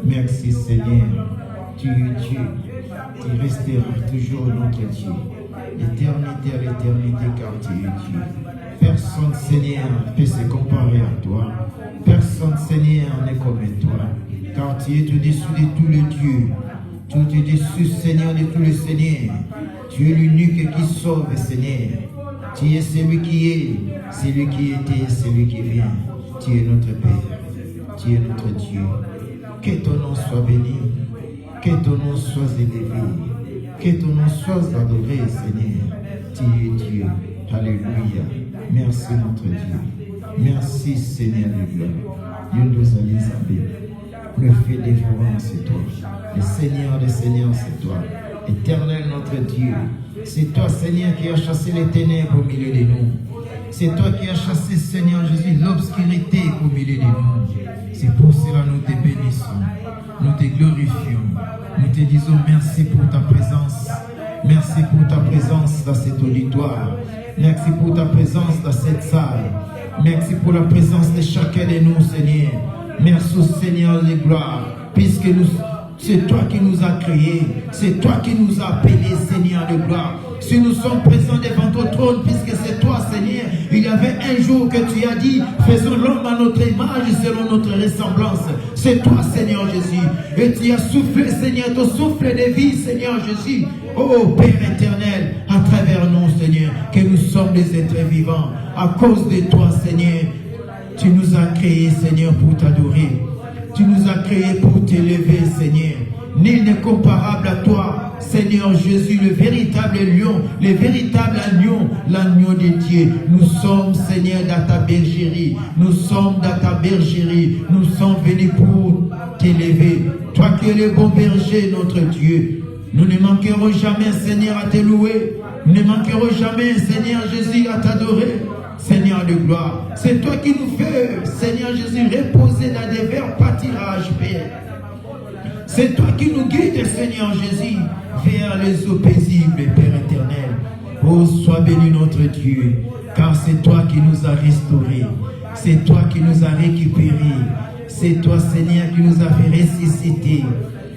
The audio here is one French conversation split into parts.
Merci Seigneur. Tu es Dieu. Tu resteras toujours notre Dieu. L'éternité à l'éternité, car tu es Dieu. Personne, Seigneur, ne peut se comparer à toi. Personne, Seigneur, n'est comme toi. Car tu es au-dessus de tous les dieux. Tu es au-dessus, Seigneur, de tous les seigneurs. Tu es l'unique qui sauve, Seigneur. Tu es celui qui est, celui qui était, celui qui vient. Tu es notre Père. Tu es notre Dieu. Que ton nom soit béni. Que ton nom soit élevé. Que ton nom soit adoré, Seigneur. Tu es Dieu. Alléluia. Merci, notre Dieu. Merci, Seigneur de gloire. Dieu nous a Elisabeth. Le fait dévorant, c'est toi. Le Seigneur des Seigneurs, c'est toi. Éternel, notre Dieu. C'est toi, Seigneur, qui as chassé les ténèbres au milieu de nous. C'est toi qui as chassé, Seigneur Jésus, l'obscurité au milieu de nous. C'est pour cela que nous te bénissons. Nous te glorifions. Nous te disons merci pour ta présence. Merci pour ta présence dans cet auditoire. Merci pour ta présence dans cette salle. Merci pour la présence de chacun de nous, Seigneur. Merci au Seigneur de gloire, puisque c'est toi qui nous as créés, c'est toi qui nous as appelés, Seigneur de gloire. Si nous sommes présents devant ton trône, puisque c'est toi, Seigneur, il y avait un jour que tu as dit, faisons l'homme à notre image selon notre ressemblance. C'est toi, Seigneur Jésus. Et tu as soufflé, Seigneur, ton souffle de vie, Seigneur Jésus. Oh Père éternel, à travers nous, Seigneur, que nous sommes des êtres vivants. À cause de toi, Seigneur, tu nous as créés, Seigneur, pour t'adorer. Tu nous as créés pour t'élever, Seigneur. Nul n'est comparable à toi, Seigneur Jésus, le véritable lion, le véritable agneau, l'agneau de Dieu. Nous sommes, Seigneur, dans ta bergerie. Nous sommes dans ta bergerie. Nous sommes venus pour t'élever. Toi qui es le bon berger, notre Dieu. Nous ne manquerons jamais, Seigneur, à te louer. Nous ne manquerons jamais, Seigneur Jésus, à t'adorer. Seigneur de gloire, c'est toi qui nous fais, Seigneur Jésus, reposer dans des verts pâtirages, Père. C'est toi qui nous guides, Seigneur Jésus, vers les eaux paisibles, Père éternel. Oh, sois béni notre Dieu, car c'est toi qui nous as restaurés. C'est toi qui nous as récupérés. C'est toi, Seigneur, qui nous a fait ressusciter.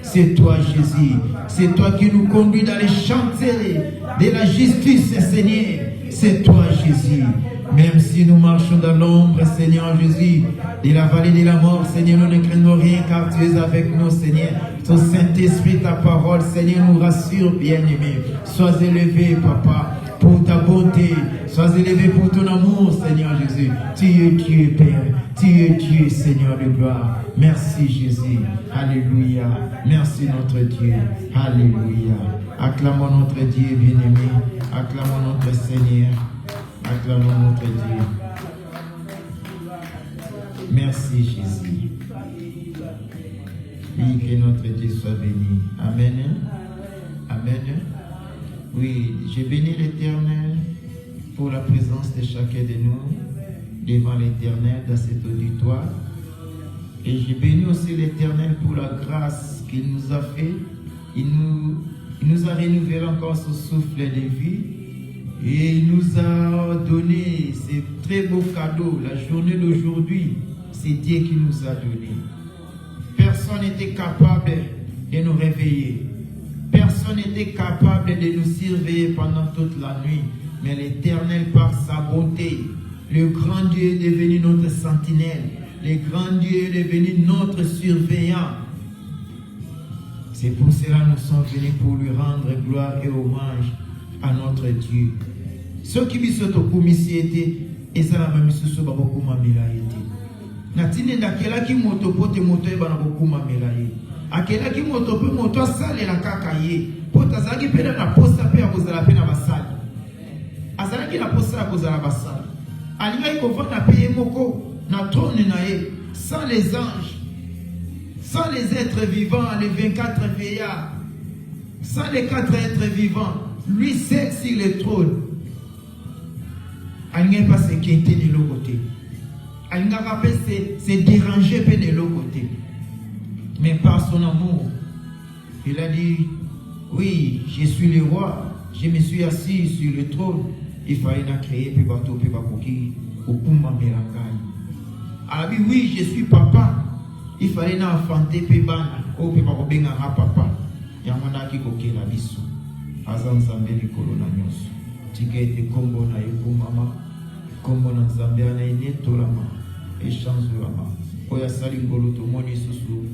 C'est toi, Jésus. C'est toi qui nous conduis dans les chantiers de la justice, Seigneur. C'est toi, Jésus. Même si nous marchons dans l'ombre, Seigneur Jésus, de la vallée de la mort, Seigneur, nous ne craignons rien car tu es avec nous, Seigneur. Ton Saint-Esprit, ta parole, Seigneur, nous rassure, bien-aimé. Sois élevé, Papa, pour ta bonté. Sois élevé pour ton amour, Seigneur Jésus. Tu es Dieu, Père. Tu es Dieu, Seigneur de gloire. Merci, Jésus. Alléluia. Merci, notre Dieu. Alléluia. Acclamons notre Dieu, bien-aimé. Acclamons notre Seigneur. Acclamons notre Dieu. Merci Jésus. Oui, que notre Dieu soit béni. Amen. Amen. Oui, je bénis l'Éternel pour la présence de chacun de nous devant l'Éternel dans cet auditoire. Et je bénis aussi l'Éternel pour la grâce qu'il nous a fait. Il nous a renouvelé encore ce souffle de vie. Et il nous a donné ces très beaux cadeaux. La journée d'aujourd'hui, c'est Dieu qui nous a donné. Personne n'était capable de nous réveiller. Personne n'était capable de nous surveiller pendant toute la nuit. Mais l'Éternel, par sa bonté, le grand Dieu est devenu notre sentinelle. Le grand Dieu est devenu notre surveillant. C'est pour cela que nous sommes venus pour lui rendre gloire et hommage à notre Dieu. Ceux qui sont au été, et ça la même chose beaucoup mamelaïté. Natine d'akela qui motopote moto et bana beaucoup mamelaï. Akela qui motopote moto sale la kakaye. Potazaki pena na posta pe akozala pe na basali. Azalaki na posta akozala basali. Alinga iko na paye moko na trône na ye sans les anges, sans les êtres vivants, les 24 veillards, sans les 4 êtres vivants. Lui seul sur le trône. Il n'y a pas ce qui était de l'autre côté. Il n'y a pas se déranger de l'autre côté. Mais par son amour, il a dit, oui, je suis le roi, je me suis assis sur le trône. Il fallait créer puis bateau puis bakoki au Kumba Melakai. Il a dit, oui, je suis papa. Il fallait n'enfanter pebana, au peba kobenga papa. Yamana ki kokela biso. Azan Nzambe likolo na nyonso. Tika ete kombo na yo mama. Kombo na Nzambe ana inetolama. Échangeama. Oya sali ngolo to moni susu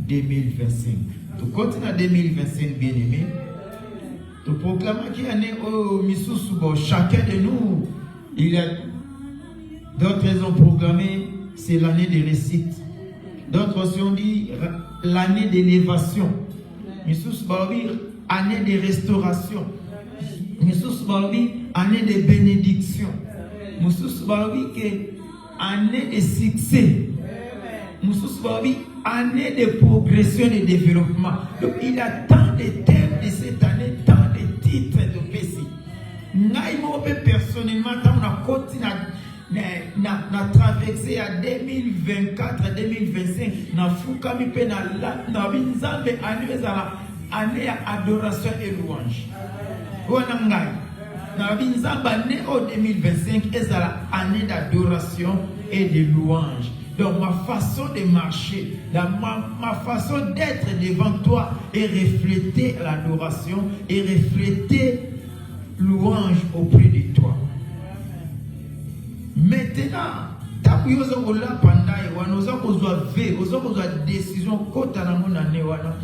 2025. Tu continue à 2025 bien aimé. Tu proclames qu'il y a année au misusu bon chacun de nous. Il y a d'autres ont proclamé c'est l'année de réussite. D'autres aussi ont dit l'année d'élévation. Misusu baobi année de restauration. Misusu baobi année de bénédiction. Misusu baobi que année de succès. Misusu baobi année de progression et de développement. Donc il y a tant de thèmes de cette année, tant de titres de Messi. Naïmo personnellement, on a continué na traversé à 2024, 2025, na fukami pe na binzambe année à adoration et louange. Wana ngai na binzambe année au 2025 ezala année d'adoration et de louange. Donc ma façon de marcher, ma façon d'être devant toi est refléter l'adoration et refléter louange auprès de toi. Maintenant, tapu yozo kola pandai wana oza kozwa ve, oza kozwa décision kota na mona ne wana.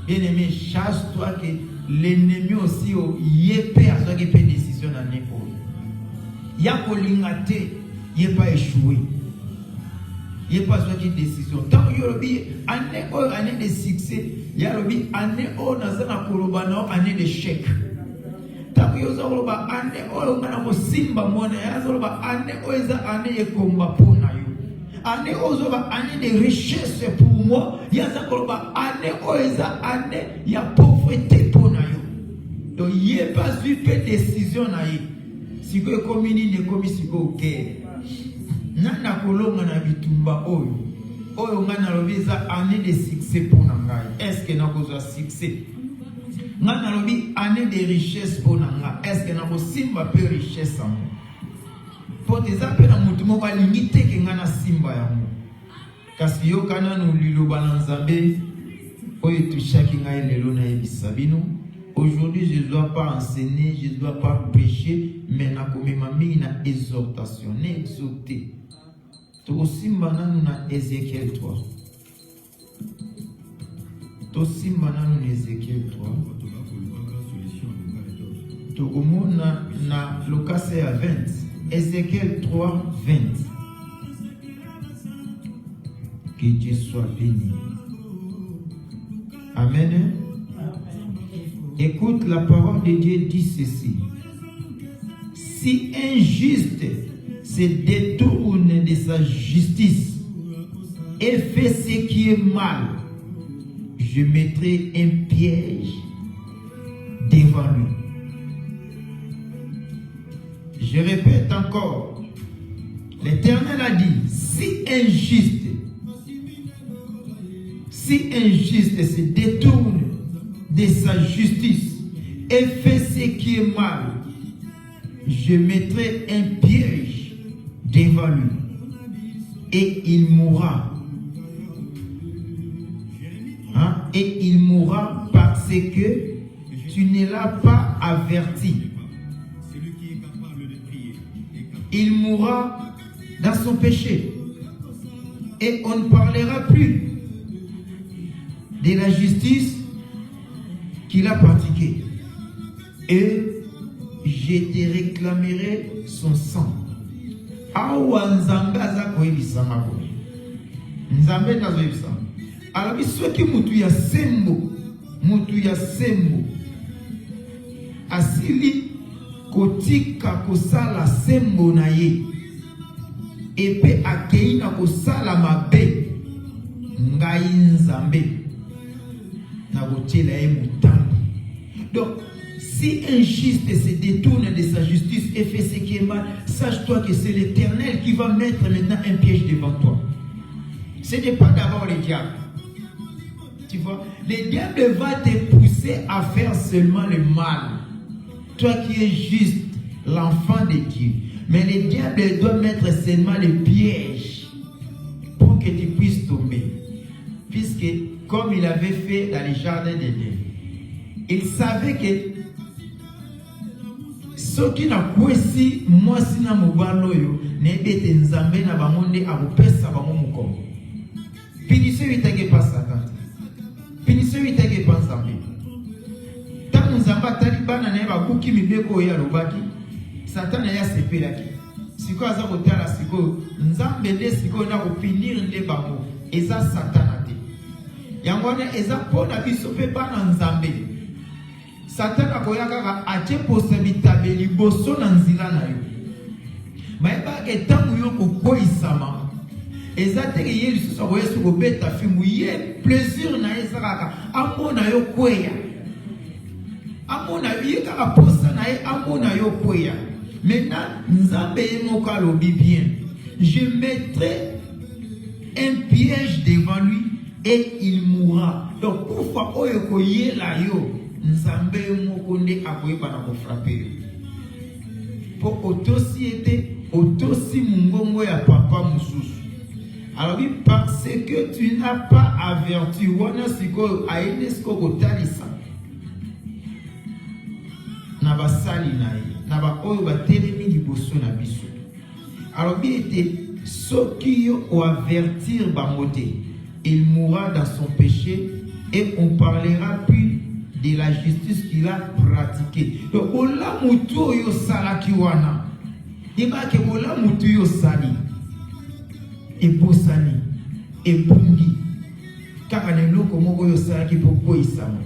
Bien aimé, chasse-toi que l'ennemi aussi o yepe azo ke pe décision na ne ko. Ya kolingate, yepa échoué. Il n'y a pas de décision. Tant que année de succès, il y a année où on a année d'échec. Tant que on a année où on a simba mona, année où on a année de combat pour nous. Année où on a année de richesse pour moi, il y a année où on a année de pauvreté pour nous. Donc il n'y a pas de décision. Si vous avez communiqué, vous avez communiqué. Nana kolonga na bitumba oyo ngana lobi za année de succès pour ngai. Est-ce que na kozwa succès? Ngana lobi année de richesse pour ngai. Est-ce que na kosimba pe richesse amu? Po teza pe na mutu mo ba limite ke ngana simba yango. Kasi yo kana no liloba na Nzambe oyo tushaki ngai lelo na yebisa bino. Aujourd'hui, je ne dois pas enseigner, je ne dois pas prêcher, mais na komema mingi na exhortation, na exhorter. Tosimba nanu na Ézéchiel 3. Tosimba nanu na Ézéchiel 3. Tokomona na Lucas 20. Ézéchiel 3, 20. Que Dieu soit béni. Amen. Écoute, la parole de Dieu dit ceci. Si un juste se détourne de sa justice et fait ce qui est mal, je mettrai un piège devant lui. Je répète encore. L'Éternel a dit, si un juste se détourne de sa justice et fait ce qui est mal, je mettrai un piège devant lui et il mourra. Et il mourra parce que tu ne l'as pas averti. Il mourra dans son péché et on ne parlera plus de la justice qu'il a pratiquée. Et je te réclamerai son sang. Awa Nzambe aza koyebisa mako. Nzambe nazoyebisa. Alors soki mutu ya sembo asili kotika kosala sembo na ye epe akei na kosala mabe, ngai Nzambe na kotiela ye mutambo. Donc si un juste se détourne de sa justice et fait ce qui est mal, sache-toi que c'est l'Éternel qui va mettre maintenant un piège devant toi. Ce n'est pas d'abord le diable. Tu vois, le diable va te pousser à faire seulement le mal. Toi qui es juste, l'enfant de Dieu. Mais le diable doit mettre seulement le piège pour que tu puisses tomber. comme il avait fait dans les jardins d'Éden. Il savait que ceux qui n'ont pas si moi si na mobaloyo n'ebete nzambe na bangonde akopesa bango mukongo. Punition itenge pas Satan. Punition itenge pas nzambe. Tant nzamba talibana na ba kuki mibeko ya lobaki. Satan ya sepelaki. Siko aza kotala siko nzambe nde siko na kopinir nde bango. Eza Satan ate. Yangwana eza pona biso pe bana nzambe. Satan akoyaka ache possibilité liboso na nzila na yo. Maeba ke tangu yo kokoisama. Eza te ke yesu so yesu ko beta fimu ye plaisir na ezaka amona yo kweya. Amona yo ka posa na ye amona yo kweya. Maintenant nzambe moko alobi bien. Je mettrai un piège devant lui et il mourra. Donc kufa oyo ko yela yo. Nzambe moko nde akoyeba na ko frapper. Pour autosiété, autosi mungongo ya papa mususu. Alors oui, parce que tu n'as pas averti wana siko aenesko kotalisa. Na basali na ye, na ba oyo batelemi liboso na biso. Alors bien était ceux qui ont avertir bangote, il mourra dans son péché et on parlera plus de la justice qu'il a pratiquée. Donc, ola mutu yo salaki wana. Deba ke ola mutu yo sali. E bosani. E bungi. Kaka ne loko moko yo salaki poko isama.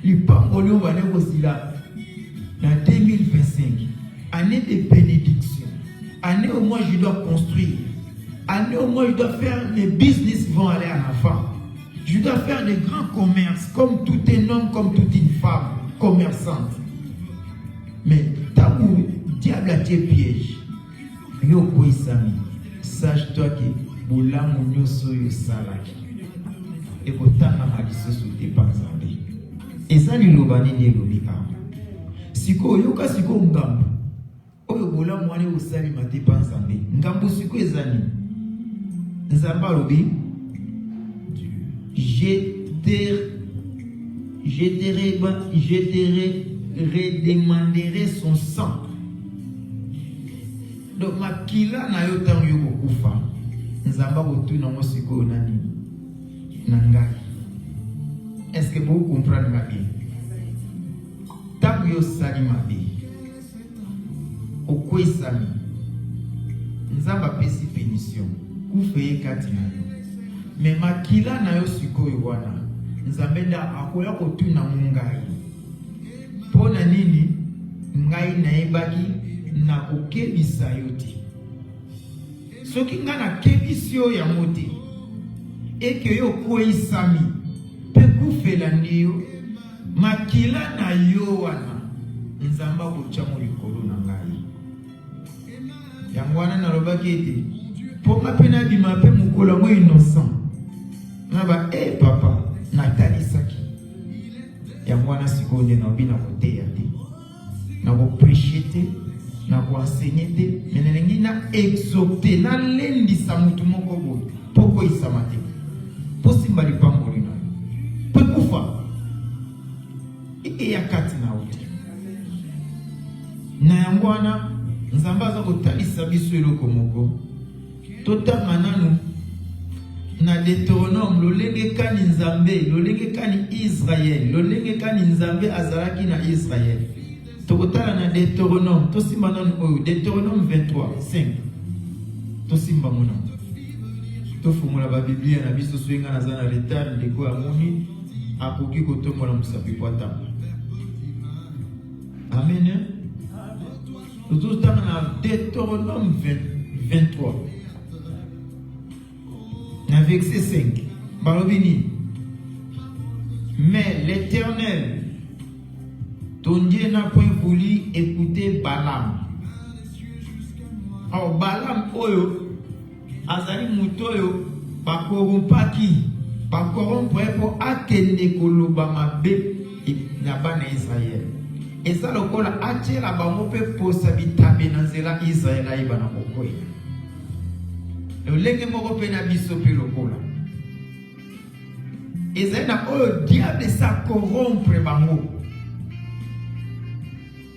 Lipango lyo wane kosila. Na 2025. Année de bénédiction. Année où moi je dois construire. Année où moi je dois faire mes business vont aller en avant. Je dois faire des grands commerces, comme tout un homme, comme toute une femme commerçante. Mais, tabou, diable a tes pièges. Yo koi sami, sache-toi que boula mounyo soyo salaki. Et kotana maliso sou te panzambe. Et ça li lobani ni lobika. Siko yoka siko ngambu. Oyo boula mwane usali mate panzambe. Ngambu siko ezani. Nzamba lobi. Je te redemanderai son sang. Donc, ma kila na yo tan yo kokufa. Nzamba kotu na mosiko nani nangai. Est-ce que vous comprenez ma bien? Tan yo sali ma bien. Okwe sami. Nzamba pesi pénition. Kufeye kati na yo. Mais makila na yo sikoyo wana nzambe nda akoya kotuna mungai pona nini ngai na ebaki na kokebisa yo te soki nga na kebisio ya mote eke yo koisami pe kufela ndiyo makila na yo wana nzamba kochamo likolo na ngai yango wana nalobaki ete poma pena bima pe mukolo mo innocent. Naba, papa, Nathalie Saki. Ya mwana sikonde na obi na koteya te. Na ko prêcher te, na ko enseigner te, menelengi na exhorter, na lendi sa mutu moko boy. Poko isamate. Posimba lipangoli na. Pekufa. Ya kati na uti. Na ya mwana, nzamba za kotalisa biso eloko moko. Tota mananu. Na Deutéronome, lolenge kani nzambe, lolenge kani Israël, lolenge kani nzambe azalaki na Israël. Tokotala na Deutéronome, tosimba nanu oyo, Deutéronome 23, 5. Tosimba mona. Tofumula ba Biblia na biso soinga na zana retard ndeko ya moni, akoki kotombola musapi kwata. Amen. Tototala na Deutéronome 23. Verset 5. Balobini. Mais l'Éternel, ton Dieu n'a point voulu écouter Balaam. Alors Balaam oyo, azali mutoyo, bakorompaki, bakorompre pour akende koloba mabe na bana Israël. Et ça lokola atela bango pe posabitabe na nzela Israël ayeba na kokoya. Lenge moko pe na biso pe lokola. Et c'est le diable ça corrompre bango.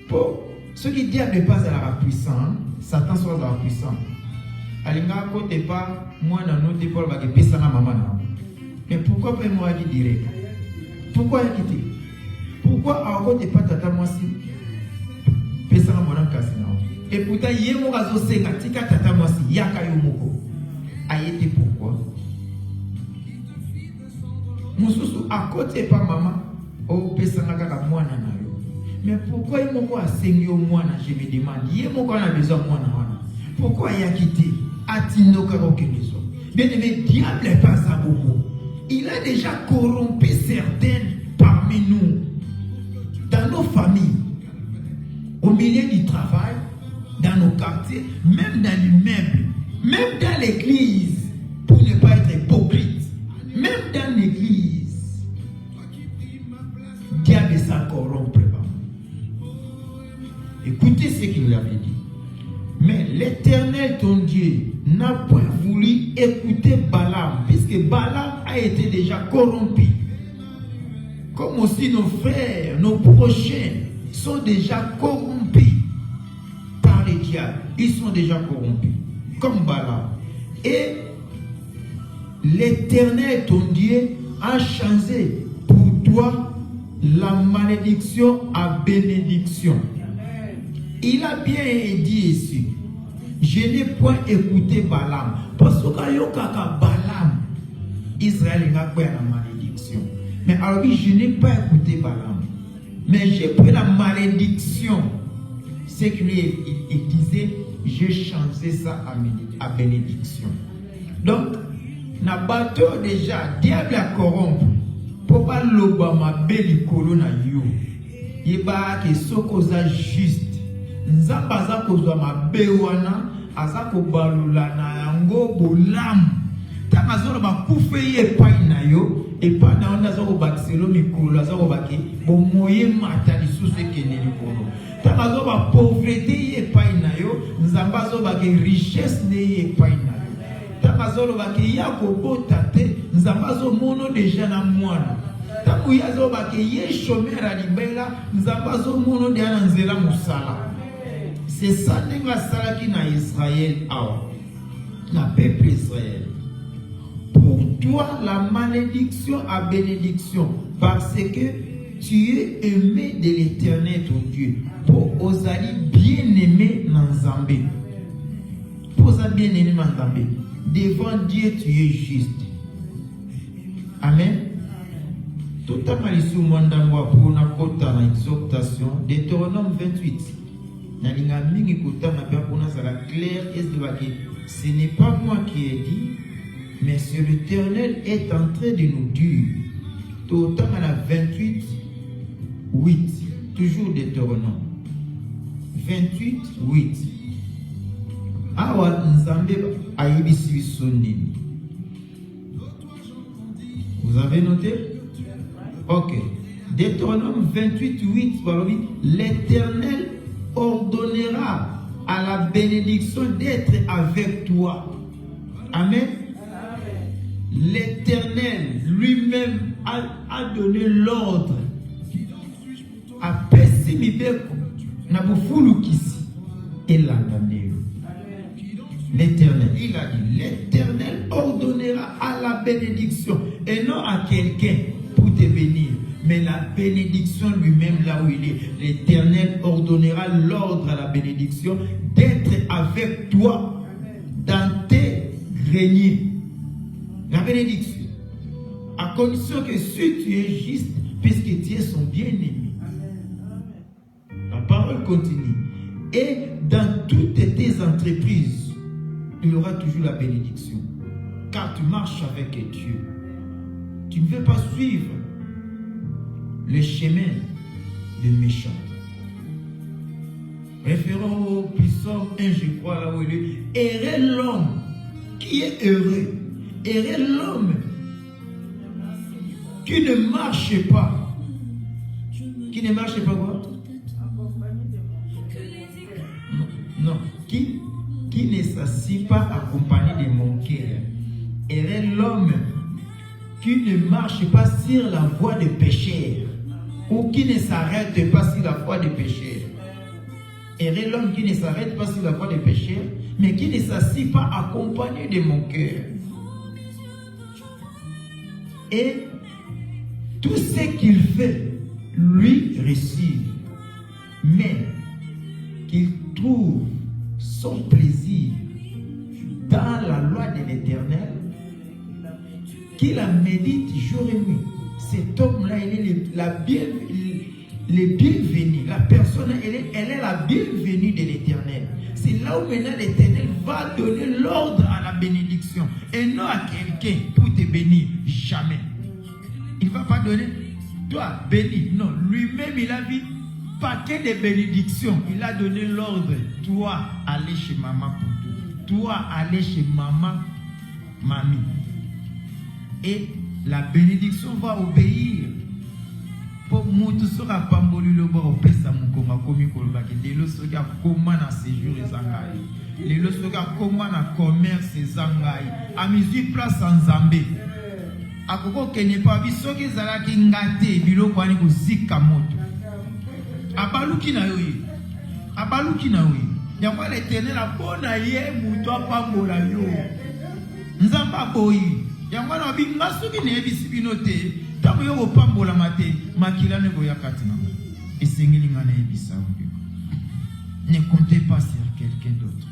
Pour ceux qui diable n'est pas à la puissance, Satan soit à la puissance. Alinga côté pas moi dans notre épaule va que pesa na maman. Mais pourquoi pas moi qui dirait? Pourquoi quitter? Pourquoi à côté pas tata moi si pesa na mon kasi na? Et pourtant yemo kazo senga tika tata moi si yaka yo moko. Ayete pourquoi? Mususu à côté pas maman o pesa na kaka mwana na yo. Mais pourquoi yemo a sengi au mwana? Je me demande yemo ko na besoin mwana wana. Pourquoi y a quitté? Bien aimé, diable n'est pas à beaucoup. Il a déjà corrompu certains parmi nous, dans nos familles, au milieu du travail, dans nos quartiers, même dans l'immeuble, même dans l'église, pour ne pas être hypocrite, même dans l'église, diable s'est corrompu. Écoutez ce qu'il avait dit. Mais l'Éternel, ton Dieu, n'a point voulu écouter Balaam, puisque Balaam a été déjà corrompu. Comme aussi nos frères, nos prochains sont déjà corrompus par les diables. Ils sont déjà corrompus, comme Balaam. Et l'Éternel, ton Dieu, a changé pour toi la malédiction à bénédiction. Il a bien dit ici, je n'ai point écouté Balaam. Parce que Balaam, Israël n'a pas la malédiction. Mais alors je n'ai pas écouté Balaam. Mais j'ai pris la malédiction. C'est que lui il disait, j'ai changé ça à bénédiction. Donc, na bateau déjà, diable a corrompu. Pour pas l'obama beli colonna yo. Yeba ke sokoza juste. Nzamba za kozwa mabe wana aza kobalula na yango bolamu tanga zolo bakufe ye pai na yo epa na onda za kobakiselo mikolo aza kobaki bomoye mata lisusu ekende likolo tanga zo ba pauvreté ye pai na yo nzamba zo baki richesse ne ye pai na yo tanga zolo baki ya kobota te nzamba zo mono deja na mwana tangu ya zo baki ye chômeur libela nzamba zo mono de na nzela musala. C'est ça qui na Israël, na peuple Israël. Pour toi, la malédiction à bénédiction, parce que tu es aimé de l'Éternel, ton Dieu. Pour osali bien aimé dans Zambé. Pour osali bien aimé dans Zambé. Devant Dieu, tu es juste. Amen. Tout à l'heure, pour une exhortation, Deutéronome 28. Ce n'est pas moi qui ai dit, mais c'est l'Éternel est en train de nous dire. Tout à la 28, 8, toujours Deutéronome. 28, 8. Awa Nzambe aibisi sonini. Vous avez noté? Ok. Deutéronome 28, 8, l'Éternel ordonnera à la bénédiction d'être avec toi. Amen. L'Éternel lui-même a donné l'ordre à Pessimibeko Nabufulukisi et l'Andaneo. L'Éternel, il a dit, l'Éternel ordonnera à la bénédiction et non à quelqu'un pour te bénir. Mais la bénédiction lui-même, là où il est, l'Éternel ordonnera l'ordre à la bénédiction d'être avec toi dans tes greniers. La bénédiction. À condition que si tu es juste, puisque tu es son bien-aimé. La parole continue. Et dans toutes tes entreprises, il y aura toujours la bénédiction. Car tu marches avec Dieu. Tu ne veux pas suivre le chemin des méchants. Référant au psaume 1, je crois, là où il est. Heureux l'homme qui est heureux. Heureux l'homme qui ne marche pas. Qui ne marche pas quoi? Non. Qui ne s'assit pas accompagné de mon cœur. Heureux l'homme qui ne marche pas sur la voie des pécheurs, ou qui ne s'arrête pas sur la voie des pécheurs. Et l'homme qui ne s'arrête pas sur la voie des pécheurs, mais qui ne s'assit pas accompagné de mon cœur. Et tout ce qu'il fait, lui réussit. Mais qu'il trouve son plaisir dans la loi de l'Éternel, qu'il la médite jour et nuit. Cet homme-là, il est le bienvenu. La personne, elle est la bienvenue de l'Éternel. C'est là où maintenant l'Éternel va donner l'ordre à la bénédiction. Et non à quelqu'un pour te bénir. Jamais. Il ne va pas donner, toi, béni. Non, lui-même, il a vu paquet de bénédictions. Il a donné l'ordre. Toi, allez chez maman pour tout. Toi, allez chez maman, mamie. Et la bénédiction va obéir. Pour moi, tout sera pas molu le bord au pesa mon coma comme kolbaki. Les lois soga comment na séjour et zangai. Les lois soga comment na commerce et zangai. À mesure place en Zambé. À koko kene pa biso ke zala ki ngate bilo kwani ko zika moto. Abaluki na yoyi. Abaluki na yoyi. Yangwa l'Éternel a bona ye muto pambola yo. Nzamba boyi. Yangwa na binga soki ne bisibinote. Tango yo pambola mate makila ne boya katina. Esengeli ngana ebisa. Ne comptez pas sur quelqu'un d'autre.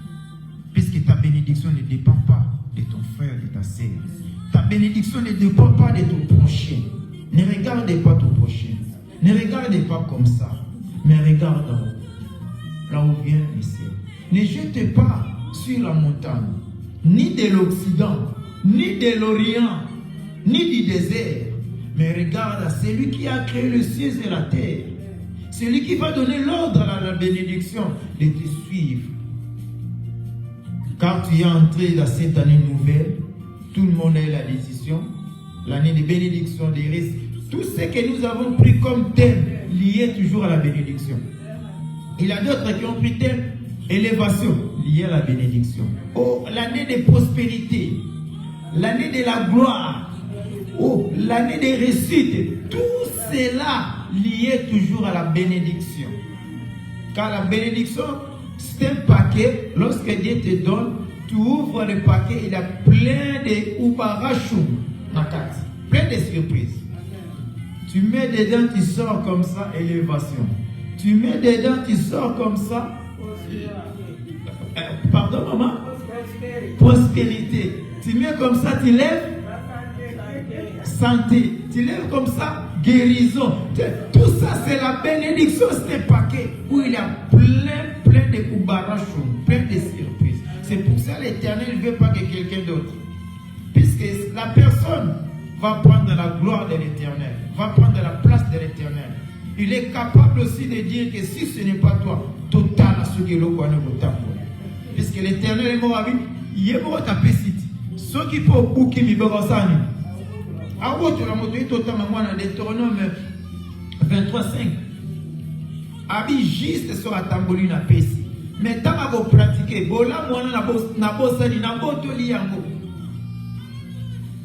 Puisque ta bénédiction ne dépend pas de ton frère, de ta sœur. Ta bénédiction ne dépend pas de ton prochain. Ne regardez pas ton prochain. Ne regardez pas comme ça. Mais regarde là où vient le ciel. Ne jetez pas sur la montagne, ni de l'Occident, ni de l'Orient, ni du désert. Mais regarde à celui qui a créé le ciel et la terre. Celui qui va donner l'ordre à la bénédiction de te suivre. Car tu es entré dans cette année nouvelle, tout le monde a la décision, l'année de bénédiction, des risques, tout ce que nous avons pris comme thème lié toujours à la bénédiction. Il y a d'autres qui ont pris thème élévation lié à la bénédiction. Oh, l'année de prospérité, l'année de la gloire, oh, l'année de réussite, tout cela lié toujours à la bénédiction. Car la bénédiction, c'est un paquet, lorsque Dieu te donne, tu ouvres le paquet, il y a plein de oubarachou, plein de surprises. Tu mets dedans, tu sors comme ça, élévation. Tu mets dedans, tu sors comme ça. Pardon, maman? Prospérité. Tu mets comme ça, tu lèves. Santé. Tu lèves comme ça, guérison. Tout ça, c'est la bénédiction, c'est un paquet où il y a plein de oubarachou, plein de surprises. C'est pour ça que l'Éternel ne veut pas que quelqu'un d'autre. Puisque la personne va prendre la gloire de l'Éternel, va prendre la place de l'Éternel. Il est capable aussi de dire que si ce n'est pas toi, total à ce que l'on connaît au temple. Puisque l'Éternel est mort à vie, il est mort à ta petite. Ceux qui peuvent bouquer mi borosani. À votre la moto est autant moi dans Deutéronome 23:5. Abi juste sur la tamboline à Pessi. Mais tant que vous pratiquez, bola moi na bosani na botoli yango.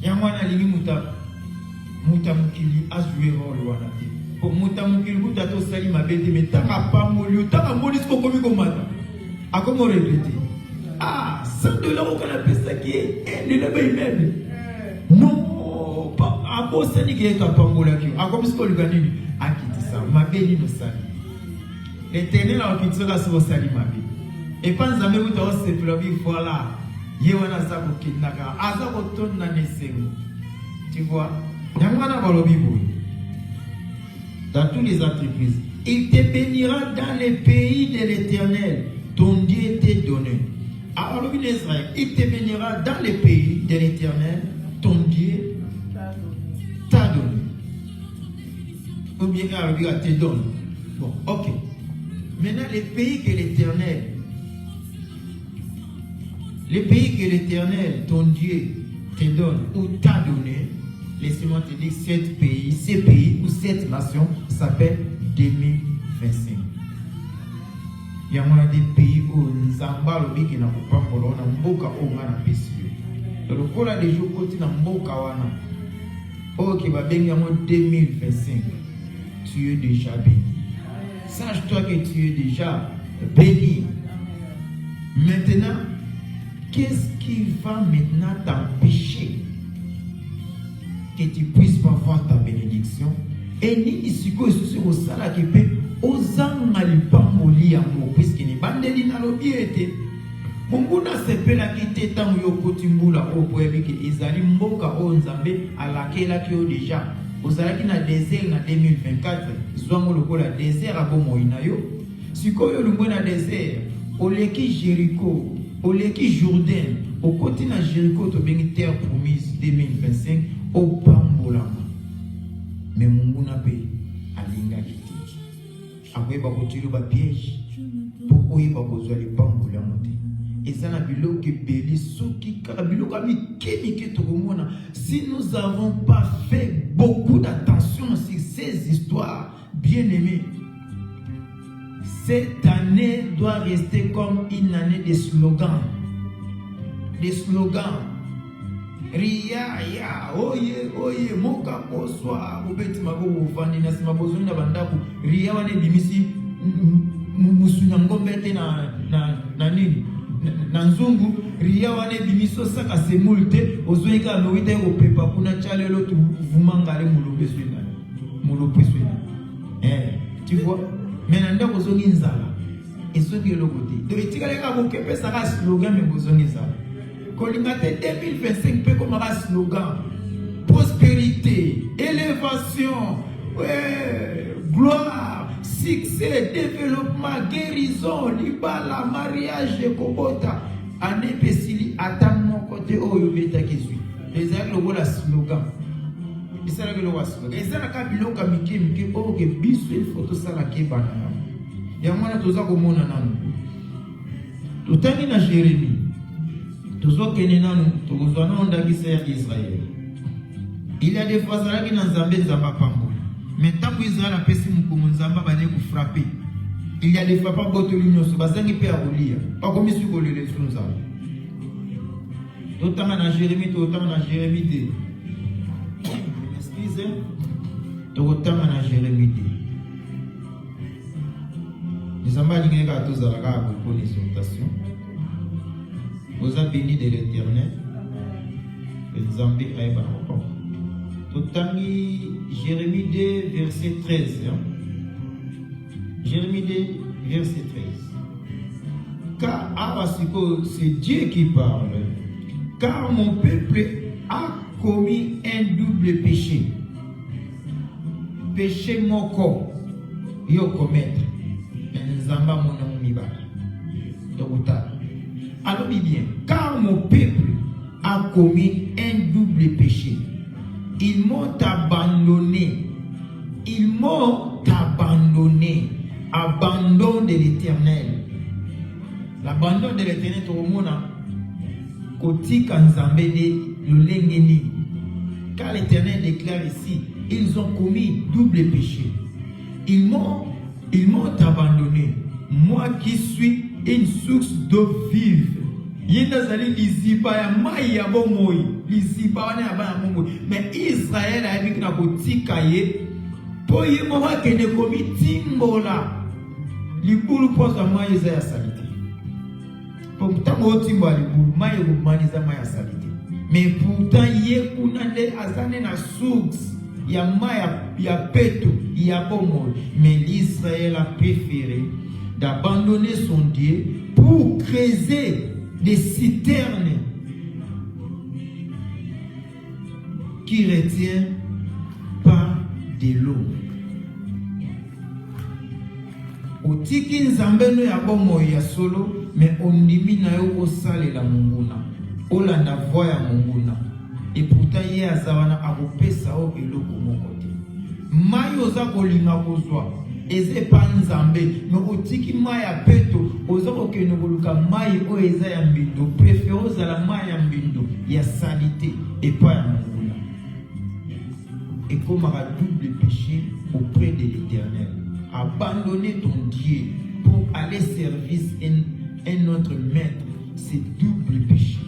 Yamwana lingi muta mukili azoué rôle wana te. Pour muta mukili kuta to sali mabete mais tant ka pa molio tant ka moni ko komi ko mata. Akomo répéter. Ah, $100 au kana pesa qui est ne le paye même. Non, pas à bosani qui est ka pangola ki. Akomo sko luganini akiti ça mabeli no sali. L'Éternel a occupé la sur sali mabe. Et pas jamais vous doit se plonger voilà. Yewana zako kinaka azako tonna nesengo. Tu vois, yangana balobi boy. Dans toutes les entreprises, il te bénira dans les pays de l'Éternel. Ton Dieu t'est donné. Alors l'Israël, il te bénira dans les pays de l'Éternel. Ton Dieu t'a donné. Ou bien il te donne. Bon, ok. Maintenant les pays que l'Éternel, ton Dieu, te donne ou t'a donné, laissez-moi te dire, ces pays ou cette nation s'appelle 2025. Il y a des pays où Nzamba lobi qui n'a pas polo na mboka o ngana pesio. Le kola des jours côté na mboka wana. Ok, va bien en 2025. Tu es déjà béni. Sache-toi que tu es déjà béni. Maintenant, qu'est-ce qui va maintenant t'empêcher que tu puisses pas voir ta bénédiction? Et ni ici que ce soit au sala qui peut ozanga lipamboli amour puisque ni bandeli na lobiete. Munguna sepela kite tangu yokotimbula opoyebi ke ezali mboka o nzambe alakela ki o déjà. Ozalaki na désert na 2024 zwango lokola désert abo moina yo. Sikoyo lumbo na désert oleki Jéricho, oleki Jourdain, au côté na Jéricho to bengi terre promise 2025 au pambolama. Mais munguna pe alinga kiti. Akoye ba kotilu ba piège pour oyeba kozwa li pambolama te. Ezana biloke beli soki kaka biloka mikemike tokomona. Si nous avons pas fait beaucoup d'attention sur ces histoires, bien aimés, cette année doit rester comme une année de slogans. Des slogans. Ria, ya, oye, oye, moka poswa, obeti mako ufani, nasi mabozoni na bandaku, ria wane bimisi, musuna ngombete na nini, na nzungu, ria wane bimiso saka semulte, ozoika amewite opepa kuna chale lotu vumangale mulope swina. Tu vois? Mais nanda bozongi nzala esoki eloko te to etikaleka bokepe saka slogan me bozongi nzala kolinga te 2025 pe komaka slogan prospérité, élévation, gloire, succès, développement, guérison, libala, mariage, kobota ane pesili ata moko te oyo betaki zwi ezali lokola slogan. Isala kilo waslogan. Isala kabiloka mike oke biso il faut to sala ke bana. Ya mwana toza komona nanu. Totani na Jérémie. Tozo kene nanu tokozwa na ondakisa ya Israël. Il y a des fois ça qui na Nzambe nzamba pambo. Mais tant que Israël a pesi mukumu nzamba bane ku frapper. Il y a des fois pas botoli nyoso bazangi pe a kolia. Pas comme si ko lele sur nzamba. Totanga na Jérémie, totanga na Jérémie de tokotanga na Jérémie te. Nzamba lingeka tozalaka beaucoup d'exhortation. Vous êtes bénis de l'Éternel. Nzambe ayeba ko. Totangi Jérémie 2 verset 13. Jérémie 2 verset 13. Car c'est Dieu qui parle. Car mon peuple a commis un double péché. Péché moko yo commettre. Nzamba mona mibala. Dokota. Alors bien, car mon peuple a commis un double péché. Ils m'ont abandonné. Ils m'ont abandonné. Abandon de l'Éternel. L'abandon de l'Éternel tomona kotika nzambe de lolengeni. Car l'Éternel déclare ici, ils ont commis double péché. Ils m'ont abandonné. Moi qui suis une source d'eau vive. Yendazali liziba ya mai ya bomoi. Liziba wana ya ba mongo. Mais Israël a vu que na kotika ye. Po ye mo wa kene komi timbola. Libulu poza mai za ya salite. Po mtango timbola libulu mai ko maniza mai ya salite. Mais pourtant ye kunande azane na source ya mai ya peto ya bomoi. Mais l'Israël a préféré d'abandonner son Dieu pour creuser des citernes qui ne retiennent pas de l'eau. Otiki nzambe no ya bomo ya solo, mais ondimi na yo osale la munguna. Olanda voix ya munguna. Et pourtant ye azawana akopesa o eloko moko te. Mai oza kolinga kozwa. Eze pa nzambe no otiki mai ya peto ozako kene koluka mai o eza ya mbindo préféré ozala mai ya mbindo ya salité et pas ya monguna. Et comme un double péché auprès de l'Éternel, abandonner ton Dieu pour aller servir un autre maître, c'est double péché.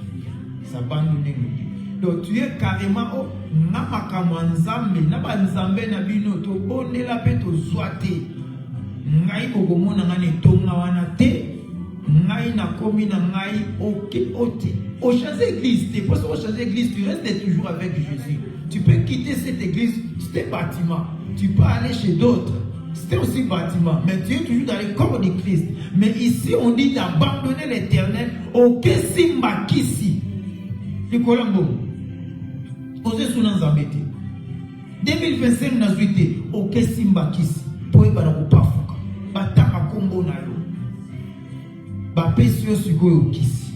S'abandonner le Dieu. Donc tu es carrément na makambo nzambe na banzambe na bino to bondela pe to zwate ngai bokomona ngane tonga wana te ngai na komi na ngai oti au changer église te parce que changer église tu restes toujours avec Jésus. Tu peux quitter cette église, c'était bâtiment, tu peux aller chez d'autres, c'était aussi bâtiment, mais tu es toujours dans le corps de Christ. Mais ici on dit d'abandonner l'éternel au kesi makisi le Colombo osé sous nzambete 2025 na zuité au kesi makisi pour ba na kopafuka bataka kombo na yo ba pesio sikoyo kisi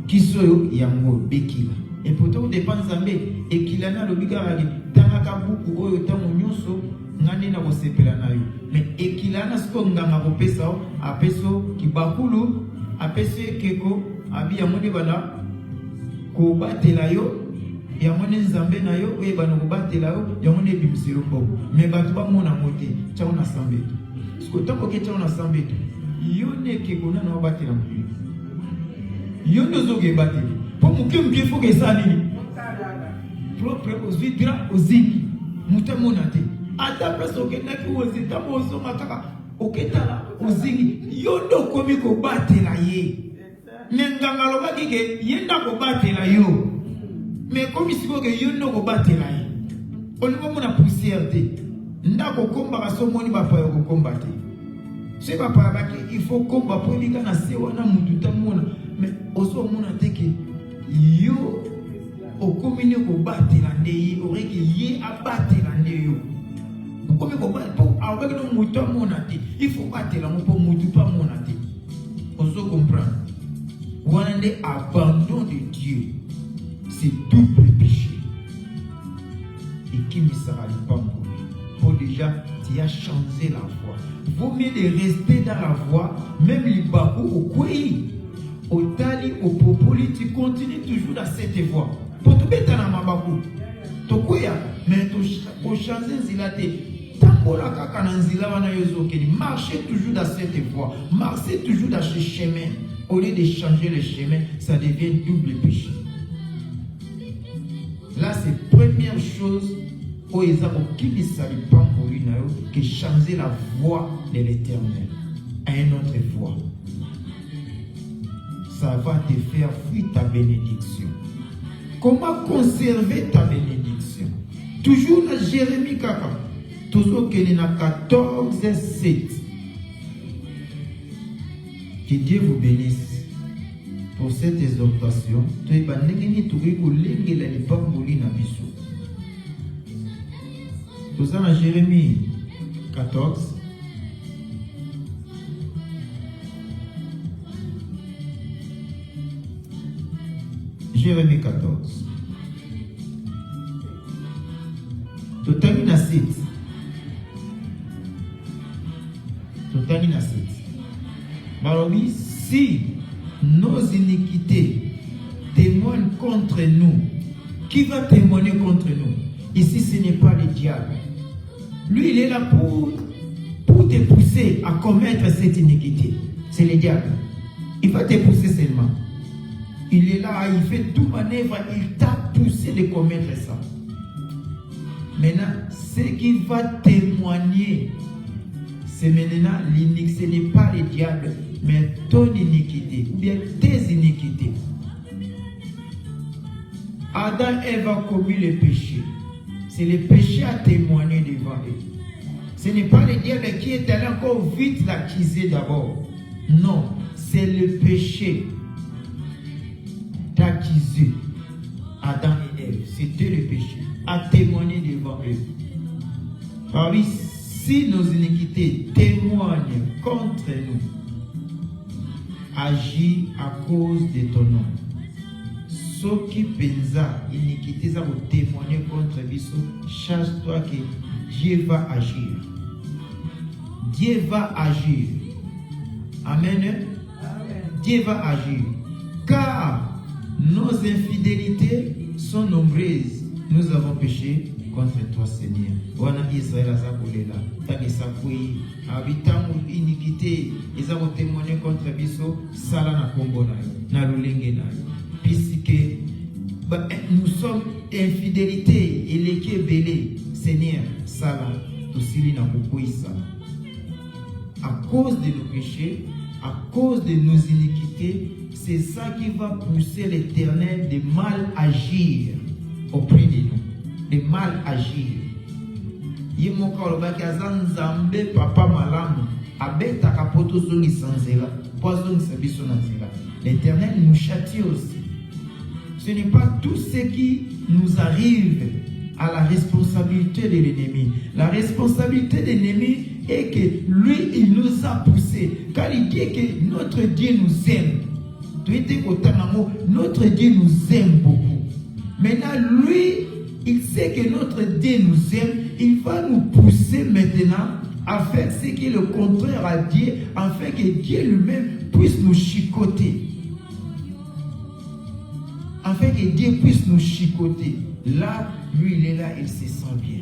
kisoyo yango bekila et pourtant on dépend nzambe ekilana lobika rali tanga kabuku oyo tango nyonso ngani na kosepela na yo mais ekilana siko nganga kopesa apeso kibakulu apeso ekeko abi ya moni bana ko batela yo ya moni nzambe na yo oye bana ko batela yo ya moni bimsiro bo mais batu ba mona mote tao na sambeto siko tango ke tao na sambeto yo ne keko na no batela mo yo ndozo ke batela pour muke faut que ça nini propre aux vidra aux zigi mutamonate ata place okendaki ozita bozonga kaka oketala ozingi yo ndo komi ko batela ye nenganga lobaki ke yenda ko batela yo mais komi siko ke yo ndo ko batela ye olingo mona poussière te ndako komba ka somoni bapa yo ko komba te c'est pas par là il faut komba pour lika na se wana mutu tamona mais oso mona te ke yo okomine ko batela ndeye oreki ye abatela ndeyo okomine ko batela avec no mutu mona te il faut batela mo po mutu pa mona te oso comprendre wana nde abandon de Dieu c'est double péché et qui me sera pas pour déjà tu as changé la voie vaut mieux de rester dans la voie même les bakou au kwei au tali au popoli tu continues toujours dans cette voie pour tout bêta na mabaku to kwea mais to changer nzila te tambola kaka na nzila wana yozokeni marchez toujours dans cette voie marchez toujours dans ce chemin au lieu de changer le chemin ça devient double péché. Là c'est première chose où ils ont qui ne savent pas que changer la voie de l'Éternel à une autre voie. Ça va te faire fuir ta bénédiction. Comment conserver ta bénédiction? Toujours dans Jérémie 4, toujours qu'il y a 14 et 7. Que Dieu vous bénisse pour cette exhortation. Tout ça dans Jérémie 14. Jérémie 14. Total na 7. Total na 7. Barobi, si nos iniquités témoignent contre nous, qui va témoigner contre nous? Ici, ce n'est pas le diable. Lui, il est là pour te pousser à commettre cette iniquité. C'est le diable. Il va te pousser seulement. Il est là, il fait tout manœuvre, il t'a poussé de commettre ça. Maintenant, ce qui va témoigner, c'est maintenant l'iniquité. Ce n'est pas le diable, mais ton iniquité, ou bien tes iniquités. Adam et Ève ont commis le péché. C'est le péché à témoigner devant eux. Ce n'est pas le diable qui est allé encore vite l'accuser d'abord. Non, c'est le péché d'accuser Adam et Ève. C'était le péché à témoigner devant eux. Car oui, si nos iniquités témoignent contre nous, agis à cause de ton nom. Ceux qui pensa iniquité, ça vous témoigner contre Bisso, chasse-toi que Dieu va agir. Dieu va agir. Amen. Amen. Dieu va agir. Car nos infidélités sont nombreuses. Nous avons péché contre toi, Seigneur. Wana Israël a zakolela. Tani sakui. Habitant iniquité. Ils ont témoigné contre Bisso. Sala na kombo na yo. Na lulenge na yo. Puisque nous sommes infidélité et les qui belé Seigneur Salah aussi na ça à cause de nos péchés, à cause de nos iniquités. C'est ça qui va pousser l'Éternel de mal agir auprès de nous, de mal agir. Papa malamu abeta kapoto zongi sanzela poison sabiso nanzela. L'Éternel nous châtie aussi. Ce n'est pas tout ce qui nous arrive à la responsabilité de l'ennemi. La responsabilité de l'ennemi est que lui, il nous a poussés. Car il dit que notre Dieu nous aime. Notre Dieu nous aime beaucoup. Maintenant, lui, il sait que notre Dieu nous aime. Il va nous pousser maintenant à faire ce qui est le contraire à Dieu, afin que Dieu lui-même puisse nous chicoter. Afin que Dieu puisse nous chicoter. Là, lui, il est là, il se sent bien.